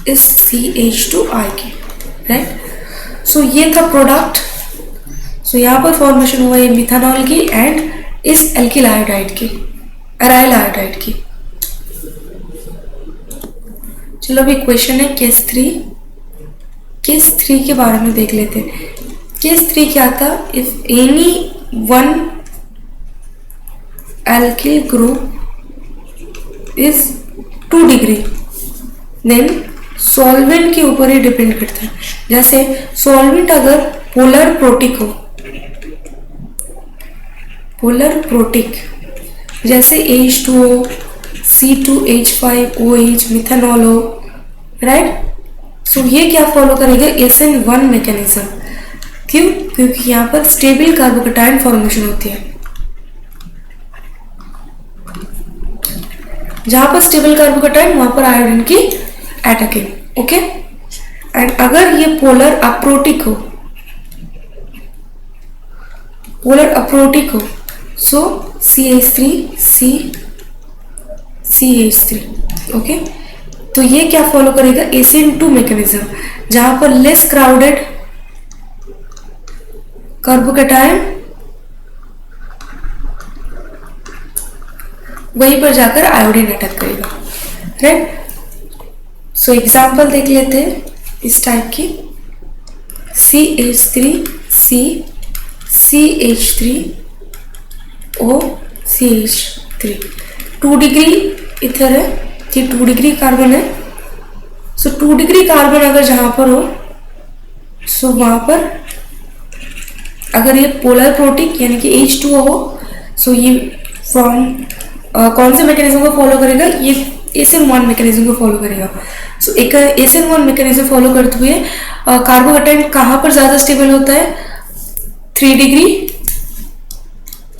इस CH2I की, राइट। सो ये था प्रोडक्ट। सो यहाँ पर फॉर्मेशन हुआ है मिथेनॉल की एंड इस एल्किल आयोडाइड की, अराइल आयोडाइड की। चलो अभी क्वेश्चन है केस 3 के बारे में देख लेते हैं। केस 3 क्या था, if any one alkyl group is 2 degree then solvent के ऊपर ही डिपेंड करता है। जैसे सॉल्वेंट अगर पोलर प्रोटिक हो, पोलर प्रोटिक जैसे H2O, C2H5OH मिथेनॉल हो, राइट। सो ये क्या फॉलो करेगा SN1 मैकेनिज्म। क्यों? क्योंकि यहाँ पर स्टेबल कार्बोकैटायन फॉर्मेशन होती है। जहां पर स्टेबल कार्बोकैटायन वहां पर आयोडीन की अटैकिंग, ओके। एंड अगर ये पोलर अप्रोटिक हो, सो CH3 CH3, ओके। तो ये क्या फॉलो करेगा, ACN2 मैकेनिज्म, जहां पर लेस क्राउडेड कार्बोकैटायन वहीं पर जाकर आयोडीन अटैक करेगा, राइट। सो एग्जाम्पल देख लेते हैं इस टाइप की, CH3 CH3 O CH3, 2 degree ether है, ये 2 डिग्री कार्बन है। सो 2 डिग्री कार्बन अगर जहां पर हो, सो वहां पर अगर ये पोलर प्रोटिक यानी कि H2O हो, सो ये फ्रॉम कौन से मैकेनिज्म को फॉलो करेगा, ये ACN1 मैकेनिज्म को फॉलो करेगा। सो एक ACN1 मैकेनिज्म फॉलो करते हुए कार्बोकैटायन कहाँ पर ज्यादा स्टेबल होता है, 3 degree,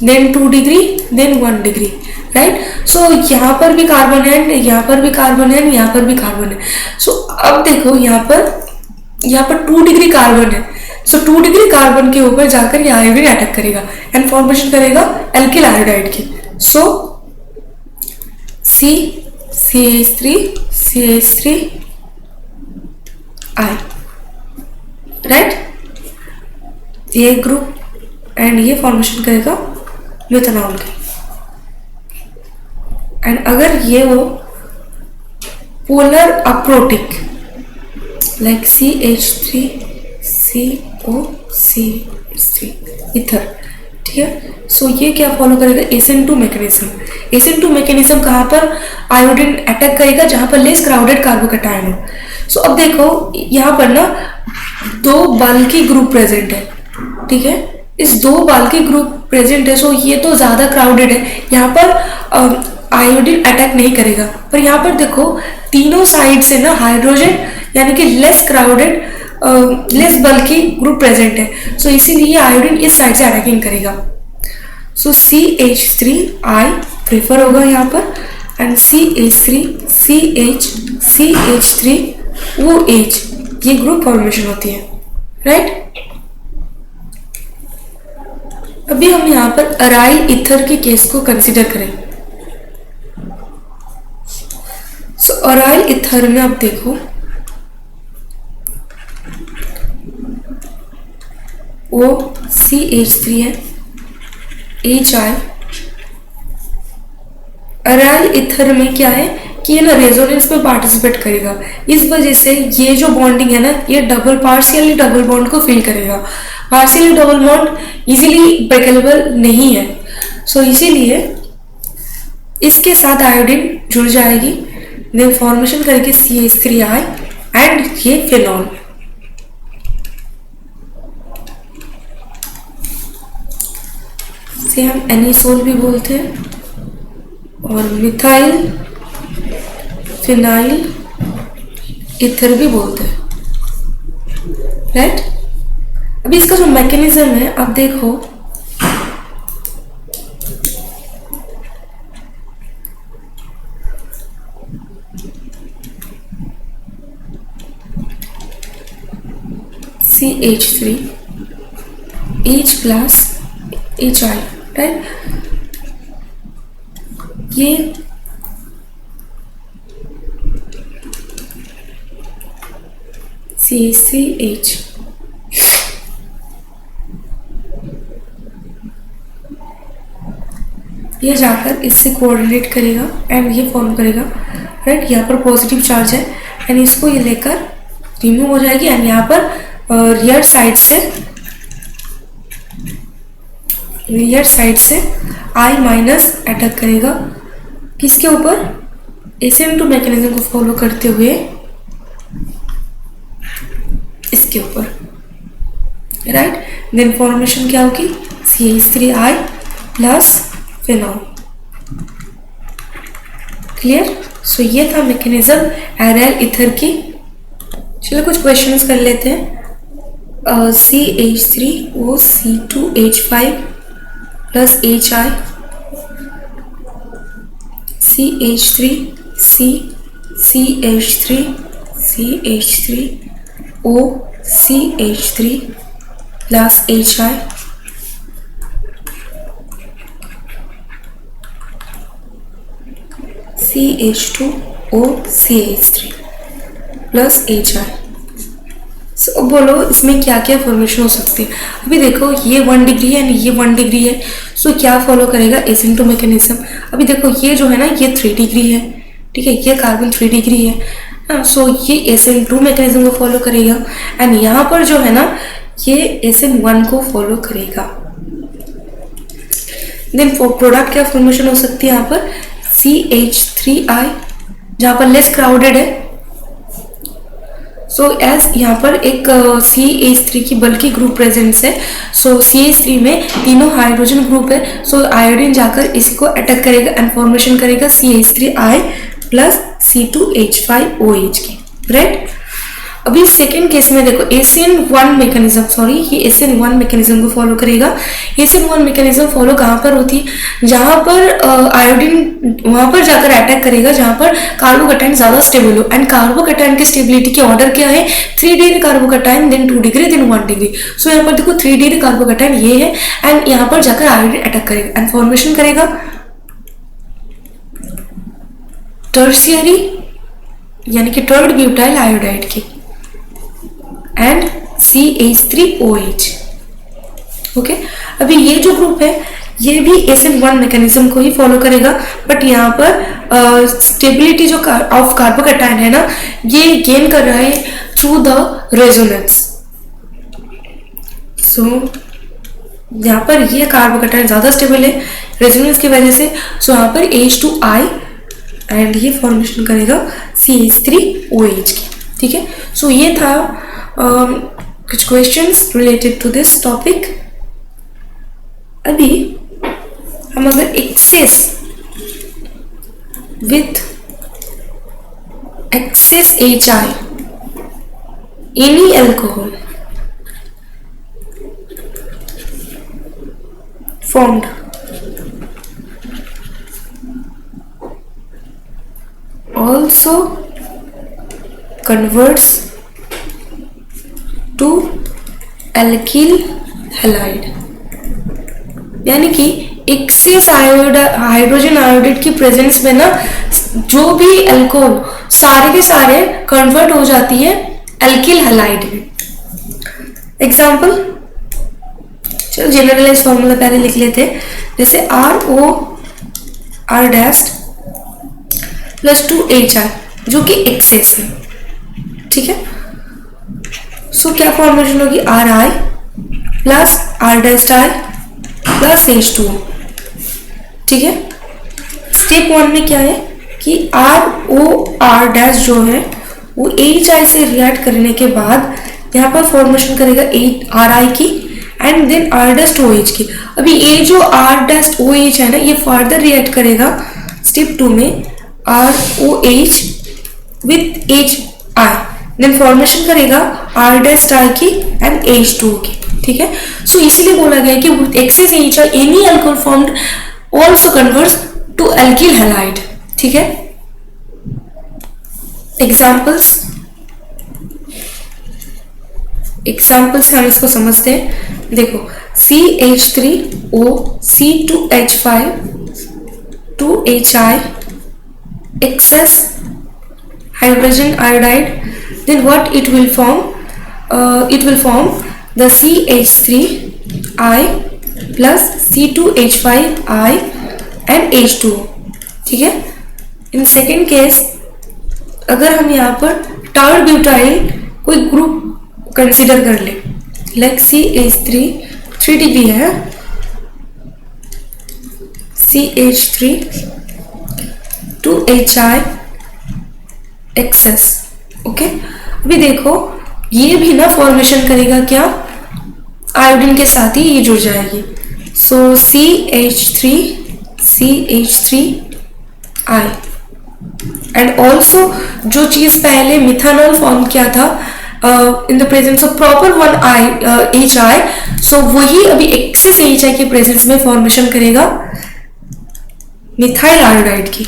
then 2 degree, then 1 degree, right. So यहाँ पर भी कार्बन है, यहाँ पर भी कार्बन है, यहाँ पर भी कार्बन है। सो अब देखो यहाँ पर 2 डिग्री कार्बन है। सो 2 डिग्री कार्बन के ऊपर जाकर ये आयोडीन अटैक करेगा एंड फॉर्मेशन करेगा एल्किल आयोडाइड की। सो CH3 I, राइट, ये ग्रुप एंड ये फॉर्मेशन करेगा मेथनॉल की। एंड अगर ये हो polar aprotic like CH3 COCH3 ether, ठीक है। सो ये क्या फॉलो करेगा, ACN2 मैकेनिज्म। ACN2 मैकेनिज्म कहाँ पर आयोडीन अटैक करेगा, जहां पर लेस क्राउडेड कार्बोकैटायन हो। सो अब देखो यहाँ पर ना 2 बाल्की ग्रुप प्रेजेंट है, ठीक है। इस 2 बाल्की ग्रुप प्रेजेंट है, सो ये तो ज्यादा क्राउडेड है, यहाँ पर आयोडीन अटैक नहीं करेगा। पर यहाँ पर देखो तीनों साइड से ना हाइड्रोजन यानी कि लेस क्राउडेड लेस बल्कि ग्रुप प्रेजेंट है, सो इसीलिए आयोडीन इस साइड से अटैकिंग करेगा। सो CH3 I प्रेफर होगा यहाँ पर, एंड CH3 CH3 OH ये ग्रुप फॉर्मेशन होती है, राइट। अभी हम यहाँ पर अराइल ईथर के केस को कंसिडर करें। सो अराइल ईथर में आप देखो वो CH3 है, HI। अराइल ईथर में क्या है कि ये ना रेजोनेंस में पार्टिसिपेट करेगा, इस वजह से ये जो बॉन्डिंग है ना, ये पार्शियली डबल बॉन्ड को फिल करेगा। Partially double bond easily breakable नहीं है, सो इसीलिए इसके साथ आयोडीन जुड़ जाएगी, देन फॉर्मेशन करेगी CH3I एंड ये फिनॉल। से हम एनिसोल भी बोलते हैं और मिथाइल फिनाइल ईथर भी बोलते हैं, राइट। अभी इसका जो मैकेनिज्म है आप देखो, CH3 H plus HI, right. ये CH3H, ये जाकर इससे कोऑर्डिनेट करेगा एंड ये फॉर्म करेगा, राइट। यहाँ पर पॉजिटिव चार्ज है एंड इसको ये लेकर रिमूव हो जाएगी एंड यहाँ पर रियर साइड से I माइनस अटैक करेगा किसके ऊपर, ACN2 मैकेनिज्म को फॉलो करते हुए इसके ऊपर, राइट। देन फॉर्मेशन क्या होगी, CH3I प्लस फिनॉल, क्लियर। सो ये था मैकेनिज्म एराइल ईथर की। चलो कुछ क्वेश्चंस कर लेते हैं। CH3OC2H5 plus HI, CH3 CH3 CH3OCH3 plus HI CH2OCH3 plus HI। सो बोलो इसमें क्या क्या फॉर्मेशन हो सकती है। अभी देखो ये 1 डिग्री है एंड ये 1 डिग्री है, सो क्या फॉलो करेगा, SN2 मैकेनिज्म। अभी देखो ये जो है ना ये 3 डिग्री है, ठीक है, ये कार्बन 3 डिग्री है, सो ये SN2 मैकेनिज्म को फॉलो करेगा एंड यहाँ पर जो है ना ये SN1 को फॉलो करेगा। देन प्रोडक्ट क्या फॉर्मेशन हो सकती है यहाँ पर, CH3I जहाँ पर लेस क्राउडेड है। सो एज यहाँ पर एक CH3 की बल्कि ग्रुप प्रेजेंस है, सो CH3 में तीनों हाइड्रोजन ग्रुप है, सो आयोडीन जाकर इसी को अटैक करेगा एंड फॉर्मेशन करेगा CH3I प्लस C2H5OH की, राइट। अभी सेकेंड केस में देखो SN1 मैकेनिज्म, सॉरी ये SN1 मैकेनिज्म को फॉलो करेगा। SN1 मैकेनिज्म फॉलो कहाँ पर होती है, जहाँ पर आयोडीन वहाँ पर जाकर अटैक करेगा जहाँ पर कार्बोकैटायन ज़्यादा स्टेबल हो एंड कार्बोकैटायन की स्टेबिलिटी के ऑर्डर क्या है, 3 degree carbocation, then 2 degree, then 1 degree. So यहाँ पर देखो 3 डिग्री कार्बोकैटायन ये है एंड यहाँ पर जाकर आयोडीन अटैक करेगा एंड फॉर्मेशन करेगा टर्शियरी यानी कि थर्ड ब्यूटाइल आयोडाइड की एंड CH3OH। ओके, अभी ये जो ग्रुप है ये भी SN1 मैकेनिज्म को ही फॉलो करेगा, बट यहाँ पर स्टेबिलिटी जो ऑफ कार्बोकैटायन है ना ये गेन कर रहा है थ्रू द रेजोनेंस। सो यहाँ पर ये कार्बोकैटायन ज़्यादा स्टेबल है रेजोनेंस की वजह से, सो यहाँ पर H2I एंड ये फॉर्मेशन करेगा CH3OH की, ठीक है। सो ये था कुछ questions related to this topic. अभी हम अगर excess with excess HI any alcohol formed also converts to alkyl halide, यानी कि एक्सेस हाइड्रोजन आयोडाइड की प्रेजेंस में ना जो भी अल्कोहल सारे के सारे कन्वर्ट हो जाती है एल्किल हैलाइड में। एग्जाम्पल, चलो जनरलाइज फॉर्मूला पहले लिख लेते हैं, जैसे ROR डैश प्लस 2HI जो कि एक्सेस है, ठीक है। सो क्या फॉर्मेशन होगी, RI plus R dash I plus H2O, ठीक है। स्टेप 1 में क्या है कि ROR डैश जो है वो HI से रिएक्ट करने के बाद यहाँ पर फॉर्मेशन करेगा RI की and then R dash OH की। अभी ये जो R डैश OH है ना ये फर्दर रिएक्ट करेगा स्टेप 2 में ROH with HI, then formation करेगा R डैश I की एंड H2O की, ठीक है। सो इसीलिए बोला गया कि excess HI any alcohol formed also converts to alkyl halide, ठीक है। एग्जाम्पल्स हम इसको समझते हैं। देखो CH3O C2H5 2HI excess hydrogen iodide, then what it will form, it will form the CH3I plus C2H5I and H2O, ठीक है। In second case अगर हम यहाँ पर थर्ड ब्यूटाइल कोई ग्रुप कंसीडर कर ले, लाइक CH3 3 डिग्री है, CH3 2HI एक्सेस, ओके। अभी देखो ये भी ना फॉर्मेशन करेगा क्या, आयोडीन के साथ ही ये जुड़ जाएगी। सो CH3I एंड ऑल्सो जो चीज पहले मिथानॉल फॉर्म किया था इन the presence of proper one HI, सो वही अभी एक्सेस HI के प्रेजेंस में फॉर्मेशन करेगा मिथाइल आयोडाइड की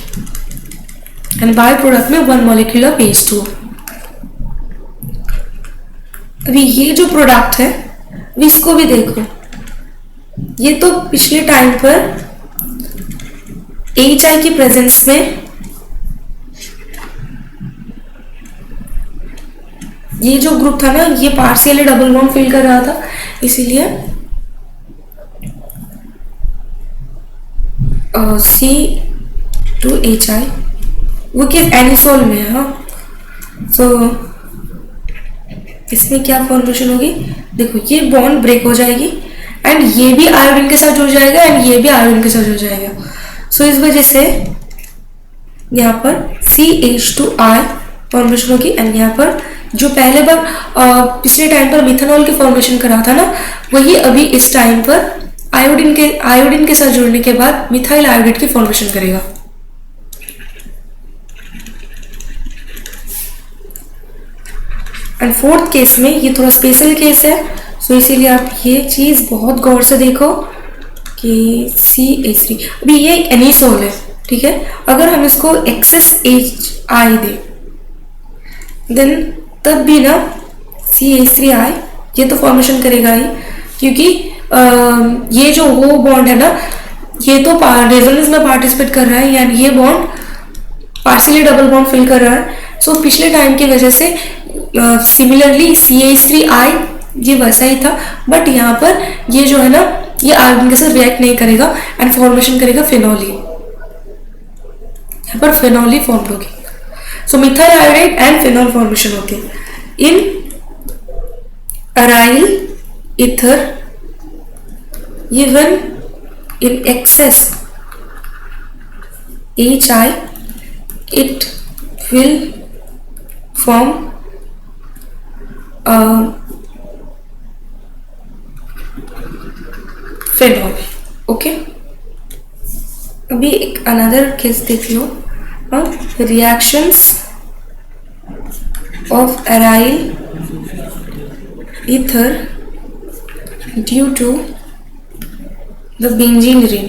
एंड बाय प्रोडक्ट में 1 मॉलिक्यूल ऑफ H2O, अभी ये जो प्रोडक्ट है अभी इसको भी देखो, ये तो पिछले टाइम पर HI की प्रेजेंस में ये जो ग्रुप था ना ये पार्शियली डबल बॉन्ड फिल कर रहा था, इसीलिए C2HI वो किस एनिसोल में है। हाँ, सो इसमें क्या फॉर्मेशन होगी, देखो ये बॉन्ड ब्रेक हो जाएगी एंड ये भी आयोडीन के साथ जुड़ जाएगा एंड ये भी आयोडीन के साथ जुड़ जाएगा। सो इस वजह से यहाँ पर CH2I फॉर्मेशन होगी एंड यहाँ पर जो पहले बार पिछले टाइम पर मिथेनॉल की फॉर्मेशन करा था ना वही अभी इस टाइम पर आयोडीन के साथ जुड़ने के बाद मिथाइल आयोडेट की फॉर्मेशन करेगा। एंड फोर्थ केस में ये थोड़ा स्पेशल केस है, सो इसीलिए आप ये चीज बहुत गौर से देखो कि CH3 अभी ये एक एनिसोल है, ठीक है। अगर हम इसको एक्सेस HI दे देन तब भी ना CH3I ये तो फॉर्मेशन करेगा ही, क्योंकि ये जो वो बॉन्ड है ना ये तो रेजोनेंस में पार्टिसिपेट कर रहा है यानी ये bond partially double bond fill कर रहा है। सो पिछले टाइम की वजह से सिमिलरली CH3I ये वैसा ही था, बट यहाँ पर ये जो है ना ये आयोडीन के साथ रिएक्ट नहीं करेगा एंड फॉर्मेशन करेगा फिनोली, यहाँ पर फिनोली फॉर्म होगी। So methyl iodate and phenol formation होती है in aryl ether even in excess HI it will form phenol। Okay, अभी एक अनदर केस देख लो, reactions of aryl ether due to the benzene ring.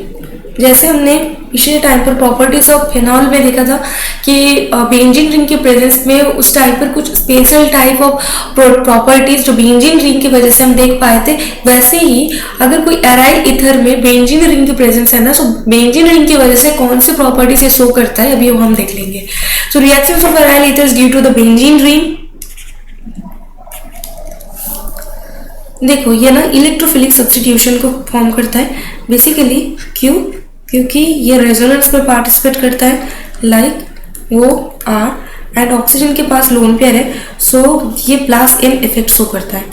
जैसे हमने पिछले टाइम पर प्रॉपर्टीज ऑफ फिनॉल में देखा था कि बेंजीन रिंग के प्रेजेंस में उस टाइम पर कुछ स्पेशल टाइप ऑफ प्रॉपर्टीज जो बेंजीन रिंग की वजह से हम देख पाए थे, वैसे ही अगर कोई एराइल ईथर में बेंजीन रिंग की प्रेजेंस है ना, तो बेंजीन रिंग की वजह से कौन सी प्रॉपर्टीज ये शो करता है अभी वो हम देख लेंगे। So reactions of aryl ethers due to the benzene ring, देखो ये ना इलेक्ट्रोफिलिक सब्स्टिट्यूशन को फॉर्म करता है बेसिकली। क्यों? क्योंकि ये रेजोनेंस में पार्टिसिपेट करता है लाइक OR एंड ऑक्सीजन के पास लोन पेयर है, सो ये +M इफेक्ट शो करता है,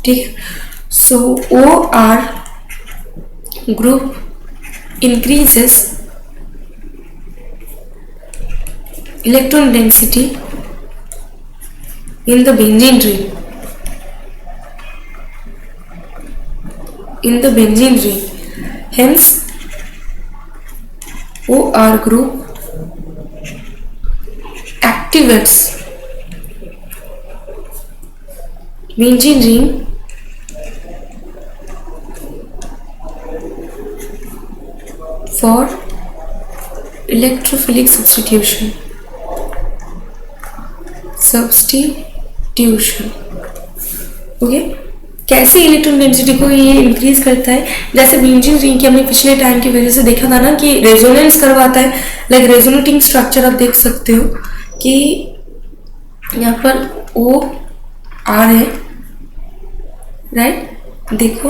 ठीक है। सो OR group increases electron density in the benzene ring, in the benzene ring, hence OR group activates benzene ring for electrophilic substitution। Okay, कैसे electron density को ये इंक्रीज करता है, जैसे बेंजीन रिंग की हमने पिछले टाइम की वजह से देखा था ना कि रेजोनेंस करवाता है, लाइक रेजोनेटिंग स्ट्रक्चर आप देख सकते हो कि यहाँ पर OR है, राइट। देखो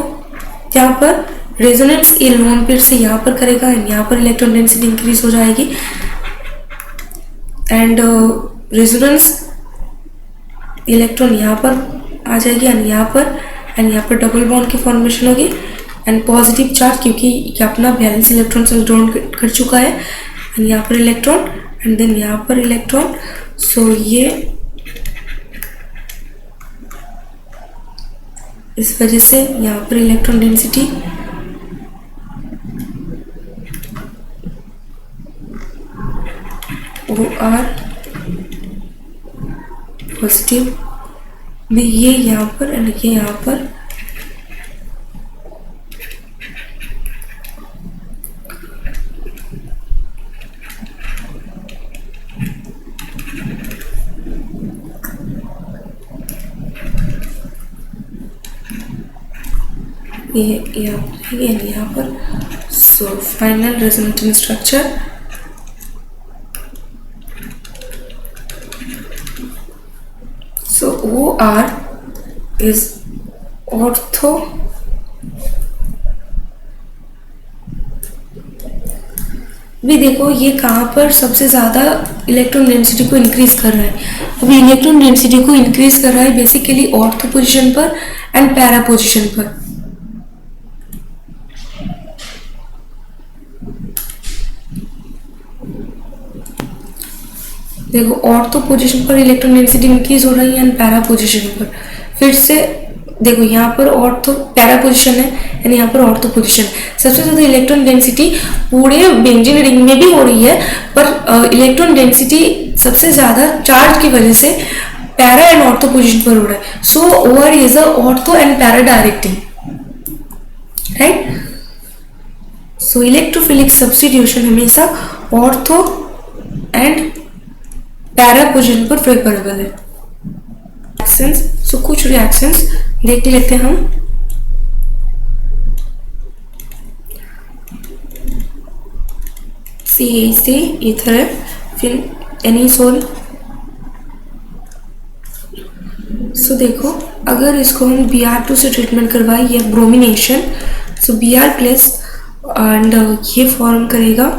यहाँ पर रेजोनेंस ये लोन पेयर से यहाँ पर करेगा एंड यहाँ पर इलेक्ट्रॉन डेंसिटी इंक्रीज हो जाएगी एंड रेजोनेंस इलेक्ट्रॉन यहाँ पर आ जाएगी एंड यहाँ पर डबल बॉन्ड की फॉर्मेशन होगी एंड पॉजिटिव चार्ज, क्योंकि ये अपना बैलेंस इलेक्ट्रॉन से ड्रॉन कर चुका है एंड यहाँ पर इलेक्ट्रॉन एंड देन यहाँ पर इलेक्ट्रॉन। सो ये इस वजह से यहाँ पर इलेक्ट्रॉन डेंसिटी OR पॉजिटिव भी, ये यहाँ पर एंड ये यहाँ पर ये यहाँ पर। So final resonating structure, so OR is ortho भी। देखो ये कहाँ पर सबसे ज़्यादा इलेक्ट्रॉन डेंसिटी को इंक्रीज कर रहा है। अभी इलेक्ट्रॉन डेंसिटी को इंक्रीज कर रहा है बेसिकली ऑर्थो पोजीशन पर एंड पैरा पोजीशन पर। देखो ऑर्थो पोजीशन पर इलेक्ट्रॉन डेंसिटी इंक्रीज हो रही है एंड पैरा पोजीशन पर। फिर से देखो यहाँ पर ऑर्थो पैरा पोजीशन है एंड यहाँ पर ऑर्थो पोजीशन। सबसे ज़्यादा इलेक्ट्रॉन डेंसिटी पूरे बेंजीन रिंग में भी हो रही है, पर इलेक्ट्रॉन डेंसिटी सबसे ज़्यादा चार्ज की वजह से पैरा एंड ऑर्थो पोजीशन पर हो रहा है। सो OR is a ortho and para directing, right. So electrophilic substitution हमेशा ऑर्थो एंड पैरा पोजीशन पर फेवरेबल है। रिएक्शंस, सो कुछ रिएक्शंस देख लेते हैं हम। CH3 ईथर है, फिर एनिसोल। सो देखो अगर इसको हम Br2 से ट्रीटमेंट करवाए या bromination, so Br plus and ये फॉर्म करेगा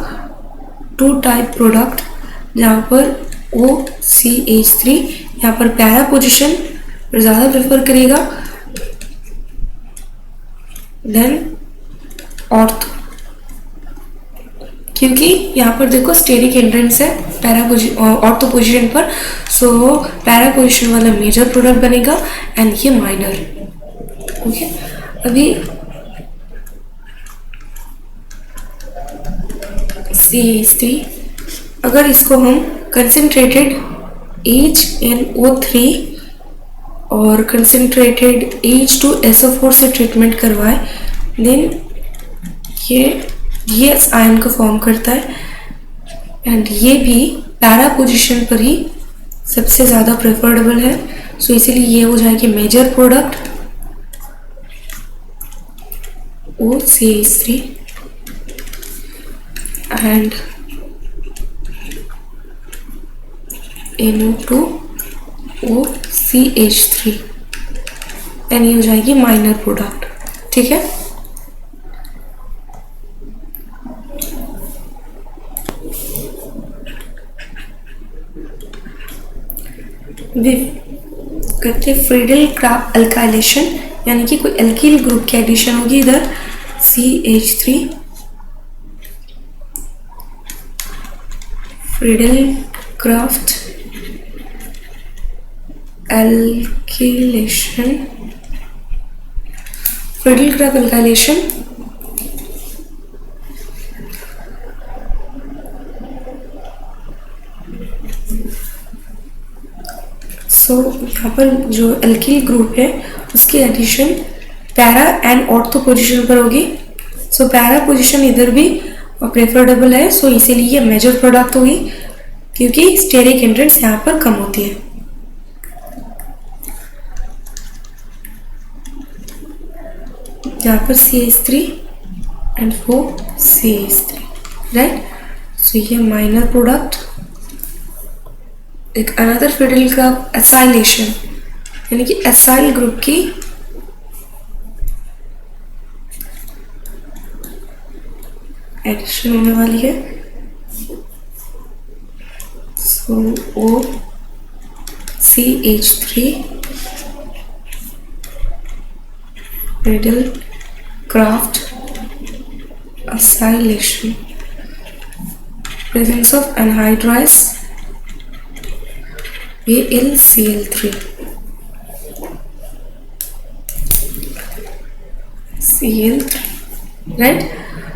2 टाइप प्रोडक्ट, जहाँ पर OCH3 यहाँ पर पैरा पोजीशन पर ज़्यादा प्रेफर करेगा देन ऑर्थो, क्योंकि यहाँ पर देखो स्टेरिक हिंड्रेंस है ऑर्थो पोजीशन पर। सो पैरा पोजीशन वाला मेजर प्रोडक्ट बनेगा एंड ये माइनर। ओके, अभी CH3 अगर इसको हम कंसनट्रेटेड HNO3 और कंसनट्रेटेड H2SO4 से ट्रीटमेंट करवाए, देन ये आयन को फॉर्म करता है एंड ये भी पैरा पोजीशन पर ही सबसे ज़्यादा प्रेफरेबल है। सो इसीलिए ये हो जाएगी major product OCH3 and NO2 OCH3 and ये हो जाएगी माइनर प्रोडक्ट, ठीक है। करते फ्रीडल क्राफ्ट अल्काइलेशन, यानी कि कोई एल्किल ग्रुप की एडिशन होगी इधर CH3, Friedel Crafts alkylation, Friedel Crafts alkylation. So यहाँ पर जो एल्किल ग्रुप है उसकी addition para and ortho position पर होगी। सो पैरा पोजीशन इधर भी प्रेफरेबल है, सो इसीलिए ये मेजर प्रोडक्ट होगी क्योंकि स्टेरिक हिंड्रेंस यहाँ पर कम होती है। यहाँ पर CH3 एंड वो CH3, राइट। सो ये माइनर प्रोडक्ट। एक अनदर फ्रीडल क्राफ्ट एसाइलेशन, यानी कि एसाइल ग्रुप की एडिशन होने वाली है। So OCH3 Friedel Crafts acylation, presence of anhydrous AlCl3 Cl3, right.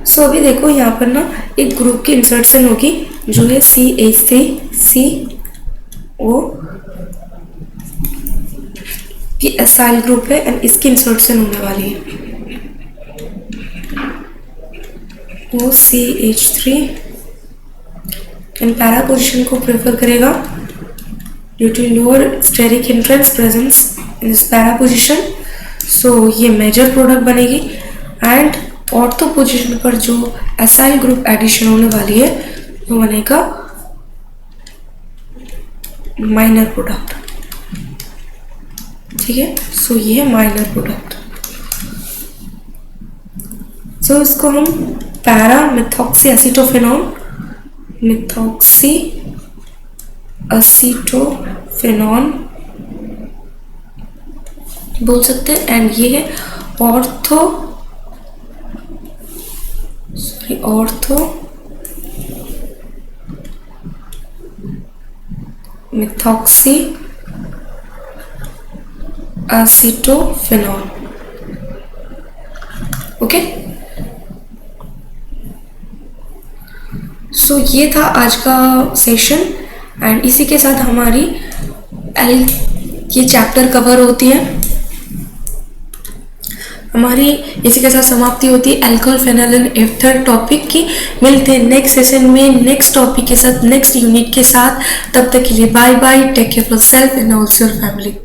So अभी देखो यहाँ पर ना एक ग्रुप की इंसर्शन होगी जो है CH3CO की एसाइल ग्रुप है एंड इसकी इंसर्शन होने वाली है। वो CH3 एंड पैरा पोजीशन को प्रेफर करेगा due to lower steric hindrance presence in this para position. So ये मेजर प्रोडक्ट बनेगी एंड ऑर्थो पोजीशन पर जो एसाइल ग्रुप एडिशन होने वाली है वो बनेगा माइनर प्रोडक्ट, ठीक है। सो ये है माइनर प्रोडक्ट। सो इसको हम पैरा मिथॉक्सी एसिटोफेनॉन बोल सकते हैं। एंड ये है ऑर्थो मिथॉक्सी एसिटोफेनॉन। ओके, सो ये था आज का सेशन एंड इसी के साथ हमारी ये चैप्टर कवर होती है, हमारी इसी के साथ समाप्ति होती है अल्कोहल फेनोलिन एथर टॉपिक की। मिलते हैं नेक्स्ट सेशन में नेक्स्ट टॉपिक के साथ, नेक्स्ट यूनिट के साथ। तब तक के लिए bye bye, take care for self and also your family.